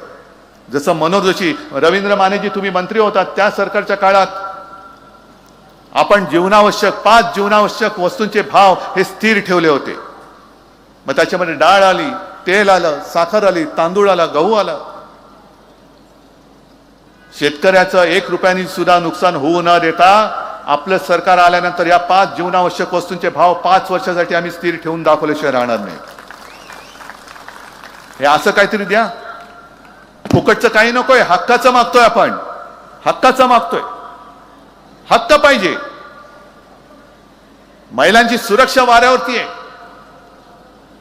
जसं मनोहर जोशी, रवींद्र मानेजी तुम्ही मंत्री होतात त्या सरकारच्या काळात आपण जीवनावश्यक 5 जीवनावश्यक वस्तूंचे भाव हे स्थिर ठेवले होते. मग त्याच्यामध्ये डाळ आली, तेल आलं, साखर आली, तांदूळ आला, गहू आला. शेतकऱ्याचं 1 रुपयानी सुद्धा नुकसान होऊ न देता आपलं सरकार आल्यानंतर या 5 जीवनावश्यक वस्तूंचे भाव 5 वर्षासाठी आम्ही स्थिर ठेवून दाखवल्याशिवाय राहणार नाही. हे असं काहीतरी द्या, फुकटचं काही नकोय, हक्काचं मागतोय आपण, हक्काचं मागतोय. हक्क पाहिजे. महिलांची सुरक्षा वाऱ्यावरती आहे.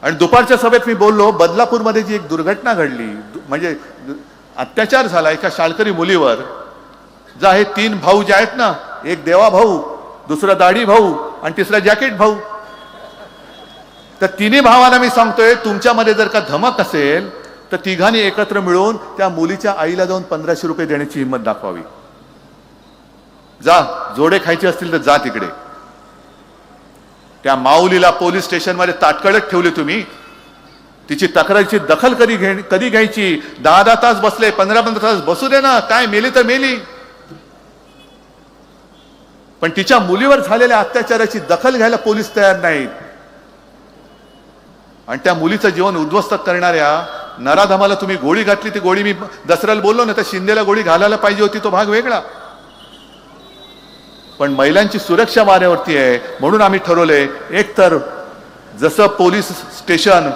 आणि दुपारच्या सभेत मी बोललो, बदलापूरमध्ये जी एक दुर्घटना घडली, म्हणजे अत्याचार झाला एका शाळकरी मुलीवर, जा हे 3 भाऊ जे आहेत ना, एक देवा भाऊ, दुसरा दाढी भाऊ आणि तिसरा जॅकेट भाऊ, तर तिन्ही भावाला मी सांगतोय तुमच्यामध्ये जर का धमक असेल तर तिघांनी एकत्र मिळून त्या मुलीच्या आईला जाऊन 1500 रुपये देण्याची हिंमत दाखवावी. जा, जोडे खायचे असतील तर जा तिकडे. त्या माऊलीला पोलीस स्टेशनमध्ये ताटकळत ठेवले तुम्ही. तिची तक्रारीची दखल कधी घ्यायची? 10 तास बसले, 15 तास बसू दे ना, काय मेली तर मेली, पण तिच्या मुलीवर झालेल्या अत्याचाराची दखल घ्यायला पोलीस तयार नाहीत. आणि त्या मुलीचं जीवन उद्ध्वस्त करणाऱ्या नराधमाला तुम्ही गोळी घातली. ती गोळी मी दसऱ्याला बोललो ना, तर शिंदेला गोळी घालायला पाहिजे होती, तो भाग वेगळा. पण महिलांची सुरक्षा वाऱ्यावरती आहे म्हणून आम्ही ठरवले, एक तर जसं पोलीस स्टेशन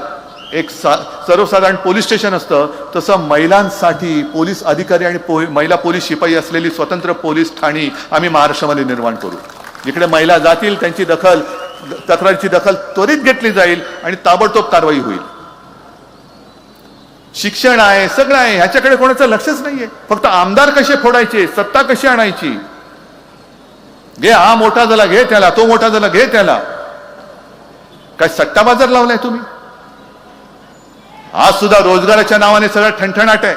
एक सर्वसाधारण पोलीस स्टेशन असतं तसं महिलांसाठी पोलीस अधिकारी आणि महिला पोलीस शिपाई असलेली स्वतंत्र पोलीस ठाणी आम्ही महाराष्ट्रामध्ये निर्माण करू. जिकडे महिला जातील त्यांची तक्रारीची दखल त्वरित घेतली जाईल आणि ताबडतोब कारवाई होईल. शिक्षण आहे, सगळं आहे, ह्याच्याकडे कोणाचं लक्षच नाहीये. फक्त आमदार कसे फोडायचे, सत्ता कशी आणायची, घे हा मोठा झाला घे त्याला, तो मोठा झाला घे त्याला. काय सट्टा बाजार लावलाय तुम्ही? आज सुद्धा रोजगाराच्या नावाने सगळं ठणठणाट आहे.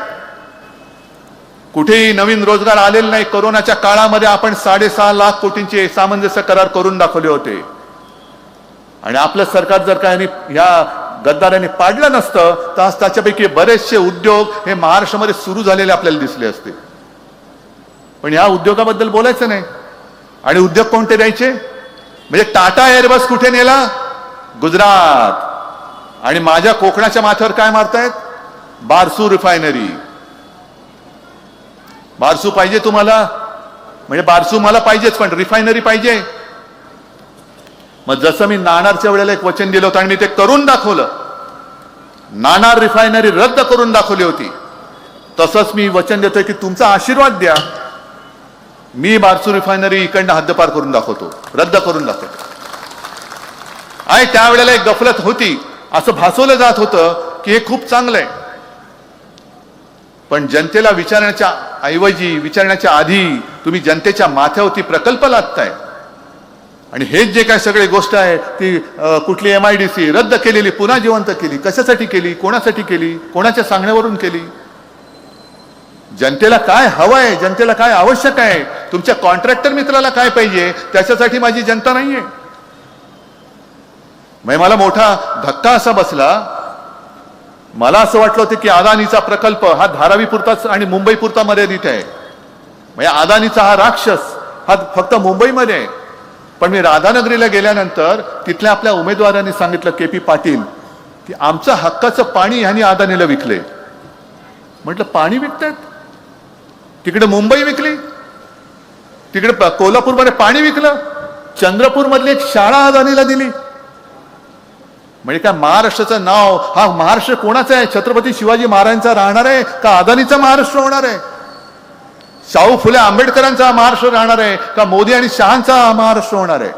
कुठेही नवीन रोजगार आलेले नाही. कोरोनाच्या काळामध्ये आपण 6.5 लाख कोटींचे सामंजस्य करार करून दाखवले होते. आणि आपलं सरकार जर का ह्या गद्दारांनी पाडलं नसतं तर आज त्याच्यापैकी बरेचसे उद्योग हे महाराष्ट्रामध्ये सुरू झालेले आपल्याला दिसले असते. पण या उद्योगाबद्दल बोलायचं नाही. आणि उद्योग कोणते द्यायचे? म्हणजे टाटा एअरबस कुठे नेला? गुजरात. आणि माझ्या कोकणाच्या माथ्यावर काय मारतायत? बारसू रिफायनरी. बारसू पाहिजे तुम्हाला? म्हणजे बारसू मला पाहिजेच, पण रिफायनरी पाहिजे. मग जसं मी नाणारच्या वेळेला एक वचन दिलं होतं आणि मी ते करून दाखवलं, नाणार रिफायनरी रद्द करून दाखवली होती, तसंच मी वचन देतोय की तुमचा आशीर्वाद द्या, मी बारसू रिफायनरी इकडनं हद्दपार करून दाखवतो, रद्द करून दाखवतो. आणि त्यावेळेला एक गफलत होती, असं भासवलं जात होतं की हे खूप चांगलं आहे. पण जनतेला विचारण्याच्या ऐवजी, विचारण्याच्या आधी तुम्ही जनतेच्या माथ्यावरती प्रकल्प लादताय. आणि हेच जे काय सगळी गोष्ट आहे ती कुठली MIDC रद्द केलेली पुन्हा जिवंत केली, कशासाठी केली, कोणासाठी केली, कोणाच्या सांगण्यावरून केली? जनतेला काय हवंय, जनतेला काय आवश्यक आहे, तुमच्या कॉन्ट्रॅक्टर मित्राला काय पाहिजे, त्याच्यासाठी माझी जनता नाहीये. मला मोठा धक्का असा बसला, मला असं वाटलं होतं की अदानीचा प्रकल्प हा धारावी पुरताच आणि मुंबई पुरता मर्यादित आहे. म्हणजे अदानीचा हा राक्षस हा फक्त मुंबईमध्ये आहे. पण मी राधानगरीला गेल्यानंतर तिथल्या आपल्या उमेदवारांनी सांगितलं, KP पाटील, की आमचं हक्काचं पाणी ह्यांनी अदानीला विकले. म्हटलं पाणी विकतायत? तिकडे मुंबई विकली, तिकडे कोल्हापूरमध्ये पाणी विकलं, चंद्रपूर मधली एक शाळा अदानीला दिली. म्हणजे काय महाराष्ट्राचं नाव हा महाराष्ट्र कोणाचा आहे? छत्रपती शिवाजी महाराजांचा राहणार आहे का अदानीचा महाराष्ट्र होणार आहे? शाहू फुले आंबेडकरांचा महाराष्ट्र राहणार आहे का मोदी आणि शहांचा महाराष्ट्र होणार आहे?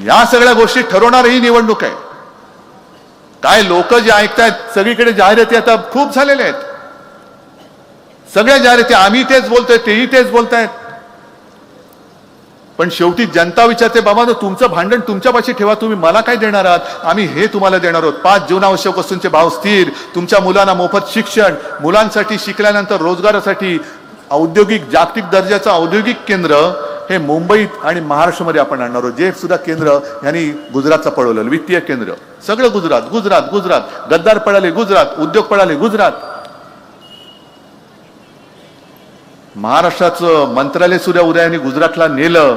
या सगळ्या गोष्टी ठरवणार ही निवडणूक आहे. काय लोक जे ऐकतायत, सगळीकडे जाहिराती आता खूप झालेल्या आहेत, सगळ्या जाहिराती, आम्ही तेच बोलतोय, तेही तेच बोलतायत. पण शेवटी जनता विचारते, बाबा तुमचं भांडण तुमच्यापाशी ठेवा, तुम्ही मला काय देणार आहात? आम्ही हे तुम्हाला देणार आहोत. 5 जीवनावश्यक वस्तूंचे भाव स्थिर, तुमच्या मुलांना मोफत शिक्षण, मुलांसाठी शिकल्यानंतर रोजगारासाठी औद्योगिक, जागतिक दर्जाचं औद्योगिक केंद्र हे मुंबईत आणि महाराष्ट्रामध्ये आपण आणणार आहोत. जे सुद्धा केंद्र यांनी गुजरातचं पळवलं, वित्तीय केंद्र, सगळं गुजरात, गुजरात, गुजरात. गद्दार पळाले गुजरात, उद्योग पळाले गुजरात. महाराष्ट्राचं मंत्रालय सुद्धा उदयाने गुजरातला नेलं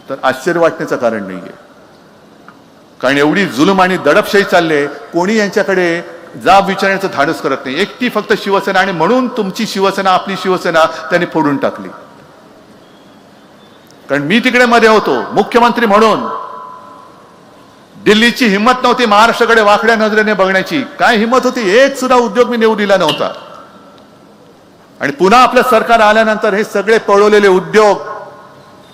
तर आश्चर्य वाटण्याचं कारण नाहीये. कारण एवढी जुलम आणि दडपशाही चालले, कोणी यांच्याकडे जाब विचारण्याचं धाडस करत नाही. एकटी फक्त शिवसेना, आणि म्हणून तुमची शिवसेना, आपली शिवसेना त्यांनी फोडून टाकली. कारण मी तिकडे मध्ये होतो मुख्यमंत्री म्हणून, दिल्लीची हिंमत नव्हती महाराष्ट्राकडे वाकड्या नजरेने बघण्याची. काय हिंमत होती? एक सुद्धा उद्योग मी नेऊ दिला नव्हता. आणि पुन्हा आपलं सरकार आल्यानंतर हे सगळे पळवलेले उद्योग,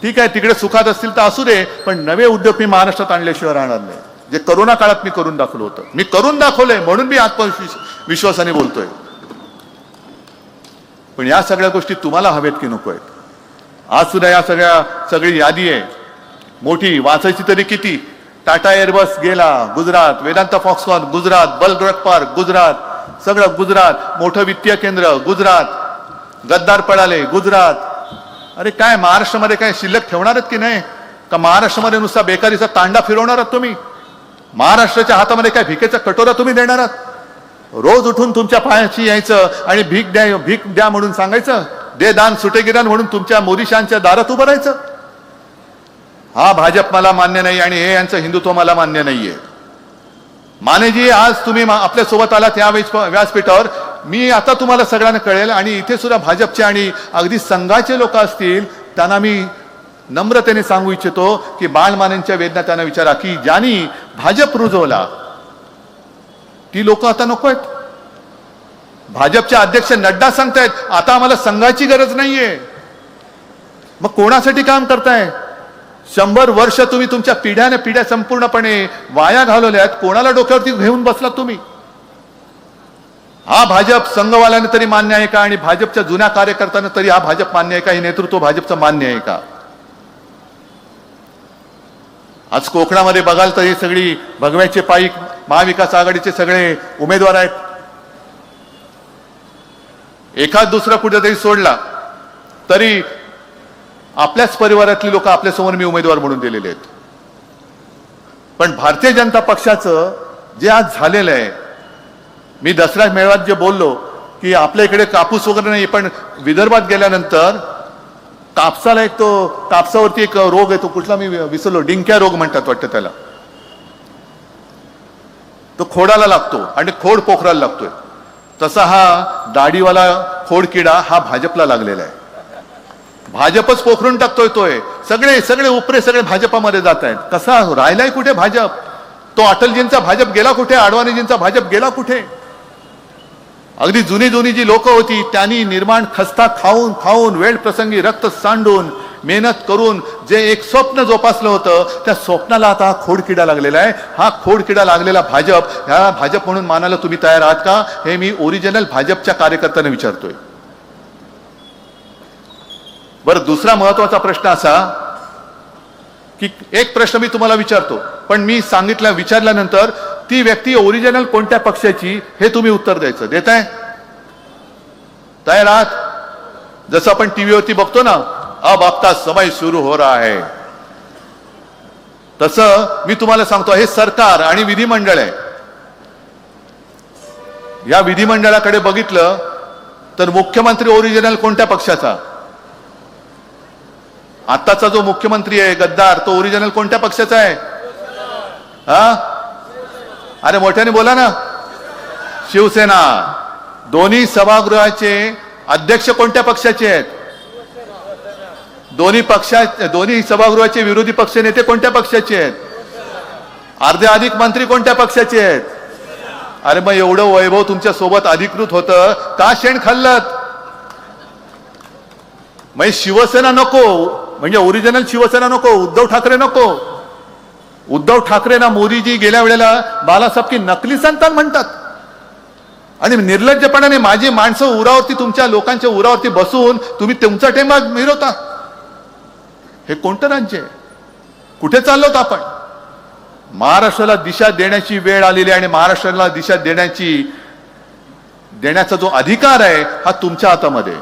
ठीक आहे तिकडे सुखात असतील तर असू दे, पण नवे उद्योग मी महाराष्ट्रात आणल्याशिवाय राहणार नाही. जे करोना काळात मी करून दाखवलं होतं, मी करून दाखवलंय, म्हणून मी आत्मविश्वासाने बोलतोय. पण या सगळ्या गोष्टी तुम्हाला हवेत की नको आहेत? आज सुद्धा या सगळी यादी आहे मोठी, वाचायची तरी किती? टाटा एअरबस गेला गुजरात, वेदांता फॉक्सकॉन गुजरात, बलड्रग पार्क गुजरात, सगळं गुजरात, मोठं वित्तीय केंद्र गुजरात, गद्दार पळाले गुजरात. अरे काय महाराष्ट्रामध्ये काय शिल्लक ठेवणार आहेत की नाही? का महाराष्ट्रामध्ये नुसता बेकारीचा तांडा फिरवणार आहात तुम्ही? महाराष्ट्राच्या हातामध्ये काय भिकेचा कटोरा तुम्ही देणार आहात? रोज उठून तुमच्या पायाशी यायचं आणि भीक द्या म्हणून सांगायचं, दे दान सुटे गिरान म्हणून तुमच्या मोदीशांच्या दारात उभं राहायचं. हा भाजप मला मान्य नाही आणि हे यांचं हिंदुत्व मला मान्य नाहीये. मानेजी, आज तुम्ही आपल्या सोबत आलात या व्यासपीठावर, मी आता तुम्हाला सगळ्यांना कळेल, आणि इथे सुद्धा भाजपचे आणि अगदी संघाचे लोक असतील त्यांना मी नम्रतेने सांगू इच्छितो की बाळमानेंच्या वेदना त्यांना विचारा की ज्यांनी भाजप रुजवला ती लोक आता नको आहेत. भाजपचे अध्यक्ष नड्डा सांगतायत आता आम्हाला संघाची गरज नाहीये. मग कोणासाठी काम करताय? 100 वर्ष तुम्ही तुमच्या पिढ्या संपूर्णपणे वाया घालवल्यात. कोणाला डोक्यावरती घेऊन बसलात तुम्ही? हा भाजप संघवाल्याने तरी मान्य आहे का? आणि भाजपच्या जुन्या कार्यकर्त्यांना तरी हा भाजप मान्य आहे का? हे नेतृत्व भाजपचं मान्य आहे का? आज कोकणामध्ये बघाल तर हे सगळी भगव्याचे पाईक महाविकास आघाडीचे सगळे उमेदवार आहेत. एखाद दुसरा कुठेतरी सोडला तरी आपल्याच परिवारातली लोक आपल्यासमोर मी उमेदवार म्हणून दिलेले आहेत. पण भारतीय जनता पक्षाचं जे आज झालेलं आहे, मी दसरा मेळाव्यात जे बोललो की आपल्या इकडे कापूस वगैरे नाही, पण विदर्भात गेल्यानंतर कापसाला कापसावरती एक रोग येतो, कुठला मी विसरलो, डिंक्या रोग म्हणतात वाटतं त्याला. तो खोडाला लागतो आणि खोड पोखराला लागतोय. तसा हा दाढीवाला खोड किडा हा भाजपला लागलेला आहे. भाजपच पोखरून टाकतोय तोय. सगळे सगळे उपरे सगळे भाजपामध्ये जात आहेत. कसा राहिलाय कुठे भाजप? तो अटलजींचा भाजप गेला कुठे? अडवाणीजींचा भाजप गेला कुठे? अगदी जुनी जुनी जी लोक होती त्यांनी निर्माण खस्ता खाऊन खाऊन वेळ प्रसंगी रक्त सांडून मेहनत करून जे एक स्वप्न जोपासलं होतं त्या स्वप्नाला आता हा खोडकिडा लागलेला आहे. हा खोडकिडा लागलेला भाजप, ह्या भाजप म्हणून मानायला तुम्ही तयार आहात का? हे मी ओरिजिनल भाजपच्या कार्यकर्त्यांना विचारतोय. बरं, दुसरा महत्वाचा प्रश्न असा की एक प्रश्न मी तुम्हाला विचारतो, पण मी विचारल्यानंतर ती व्यक्ती ओरिजिनल कोणत्या पक्षाची हे तुम्ही उत्तर द्यायचं. देताय? तयार आहात? जसं आपण टीव्हीवरती बघतो ना, अब आपका समय सुरू हो रहा है, तसं मी तुम्हाला सांगतो हे सरकार आणि विधिमंडळ आहे. या विधिमंडळाकडे बघितलं तर मुख्यमंत्री ओरिजिनल कोणत्या पक्षाचा? आताचा जो मुख्यमंत्री आहे गद्दार, तो ओरिजिनल कोणत्या पक्षाचा आहे? हा, अरे मोठ्याने बोला ना. शिवसेना. दोन्ही सभागृहाचे अध्यक्ष कोणत्या पक्षाचे आहेत? दोन्ही सभागृहाचे विरोधी पक्ष नेते कोणत्या पक्षाचे आहेत? अर्धे अधिक मंत्री कोणत्या पक्षाचे आहेत? अरे मग एवढं वैभव तुमच्या सोबत अधिकृत होतं, का शेण खाल्लत? मग शिवसेना नको, म्हणजे ओरिजिनल शिवसेना नको, उद्धव ठाकरे नको. उद्धव ठाकरे ना मोदीजी गेल्या वेळेला बालासाहेब की नकली संतान म्हणतात आणि निर्लज्जपणाने माझी माणसं उरावरती, तुमच्या लोकांच्या उरावरती बसून तुम्ही तुमचा टेंबा मिरवता. हे कोणतं राज्य आहे? कुठे चाललोत आपण? महाराष्ट्राला दिशा देण्याची वेळ आलेली आहे आणि महाराष्ट्राला दिशा देण्याचा जो अधिकार आहे हा तुमच्या हातामध्ये.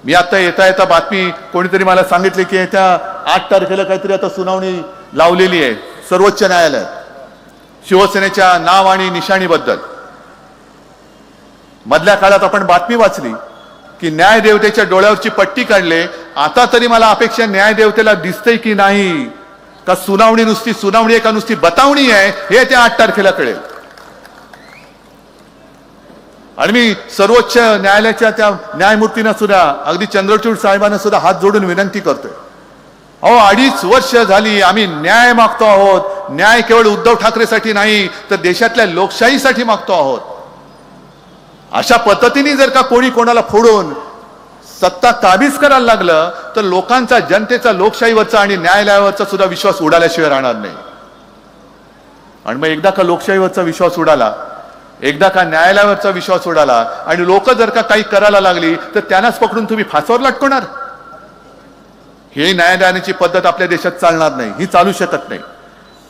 मी आता येता बातमी कोणीतरी मला सांगितले की येत्या 8 तारखेला काहीतरी आता सुनावणी लावलेली आहे सर्वोच्च न्यायालयात शिवसेनेच्या नाव आणि निशाणीबद्दल. मधल्या काळात आपण बातमी वाचली की न्यायदेवतेच्या डोळ्यावरची पट्टी काढले. आता तरी मला अपेक्षा न्यायदेवतेला दिसतंय की नाही का सुनावणी नुसती सुनावणी आहे का नुसती बतावणी आहे हे त्या 8 तारखेला कळेल. आणि मी सर्वोच्च न्यायालयाच्या त्या न्यायमूर्तींना सुद्धा, अगदी चंद्रचूड साहेबांना सुद्धा हात जोडून विनंती करतोय, अहो 2.5 वर्ष झाली आम्ही न्याय मागतो आहोत. न्याय केवळ उद्धव ठाकरेसाठी नाही तर देशातल्या लोकशाहीसाठी मागतो आहोत. अशा पद्धतीने जर का कोणी कोणाला फोडून सत्ता काबीज करायला लागलं तर लोकांचा, जनतेचा लोकशाहीवरचा आणि न्यायालयावरचा सुद्धा विश्वास उडाल्याशिवाय राहणार नाही. आणि मग एकदा का लोकशाहीवरचा विश्वास उडाला, एकदा का न्यायालयावरचा विश्वास उडाला आणि लोक जर का काही करायला लागली तर त्यांनाच पकडून तुम्ही फासावर लटकवणार? ही न्यायालयाची पद्धत आपल्या देशात चालणार नाही, ही चालू शकत नाही.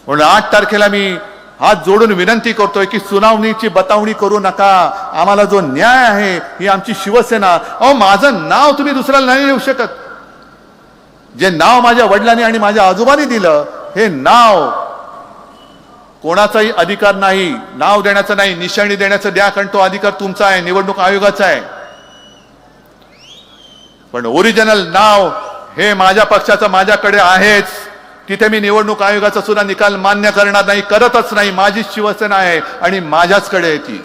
म्हणून 8 तारखेला मी हात जोडून विनंती करतोय की सुनावणीची बतावणी करू नका. आम्हाला जो न्याय आहे ही आमची शिवसेना. अहो माझं नाव तुम्ही दुसऱ्याला नाही देऊ शकत. जे नाव माझ्या वडिलांनी आणि माझ्या आजोबांनी दिलं हे नाव कोणाचाही अधिकार नाही, नाव देण्याचा नाही, निशाणी देण्याचा द्या, कारण तो अधिकार तुमचा आहे, निवडणूक आयोगाचा आहे. पण ओरिजिनल नाव हे माझ्या पक्षाचं माझ्याकडे आहेच. तिथे मी निवडणूक आयोगाचा सुद्धा निकाल मान्य करणार नाही, करतच नाही. माझी शिवसेना आहे आणि माझ्याचकडे आहे ती.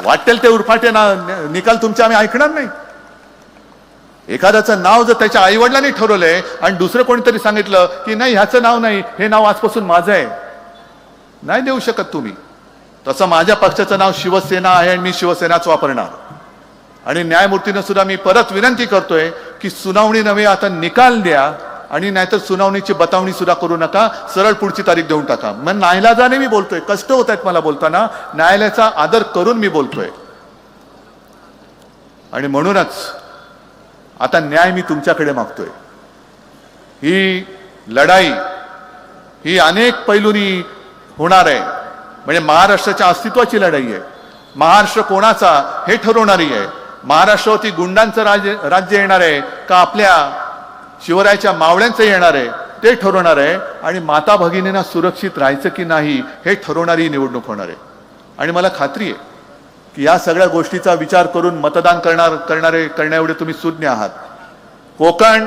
वाटेल ते उरफाटे निकाल तुमचे आम्ही ऐकणार नाही. एखाद्याचं नाव जर त्याच्या आईवडिलांनी ठरवलंय आणि दुसरं कोणीतरी सांगितलं की नाही ह्याचं नाव नाही, हे नाव आजपासून माझं आहे, नाही देऊ शकत तुम्ही. तसं माझ्या पक्षाचं नाव शिवसेना आहे आणि मी शिवसेनाच वापरणार. आणि न्यायमूर्तीनं सुद्धा मी परत विनंती करतोय की सुनावणी नव्हे, आता निकाल द्या आणि नाहीतर सुनावणीची बतावणी सुद्धा करू नका, सरळ पुढची तारीख देऊन टाका. मग नाईलाजाने मी बोलतोय, कष्ट होत आहेत मला बोलताना, न्यायालयाचा आदर करून मी बोलतोय. आणि म्हणूनच आता न्याय मी तुमच्याकडे मागतोय. ही लढाई ही अनेक पैलूंनी होणार आहे. म्हणजे महाराष्ट्राच्या अस्तित्वाची लढाई आहे. महाराष्ट्र कोणाचा हे ठरवणारी आहे. महाराष्ट्रावरती गुंडांचं राज्य येणार आहे का आपल्या शिवरायाच्या मावळ्यांचं येणार आहे ते ठरवणार आहे. आणि माता भगिनींना सुरक्षित राहायचं की नाही हे ठरवणारी निवडणूक होणार आहे. आणि मला खात्री आहे की या सगळ्या गोष्टीचा विचार करून मतदान करण्याएवढे तुम्ही सुज्ञ आहात. कोकण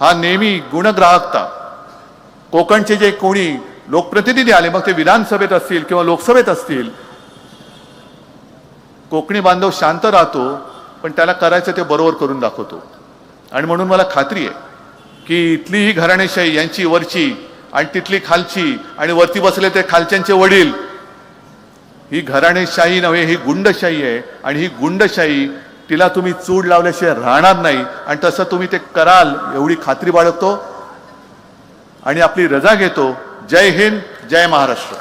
हा नेहमी गुणग्राहकता, कोकणचे जे कोणी लोकप्रतिनिधी आले, मग ते विधानसभेत असतील किंवा लोकसभेत असतील, कोकणी बांधव शांत राहतो पण त्याला करायचं ते बरोबर करून दाखवतो. आणि म्हणून मला खात्री आहे की इथली ही घराणेशाही, यांची वरची आणि तिथली खालची आणि वरती बसले ते खालच्यांचे वडील, ही घराणेशाही नव्हे, ही गुंडशाही आहे. आणि ही गुंडशाही तिला तुम्ही चूड लावल्याशिवाय राहणार नाही. आणि तसं तुम्ही ते कराल एवढी खात्री बाळगतो आणि आपली रजा घेतो. जय हिंद, जय महाराष्ट्र.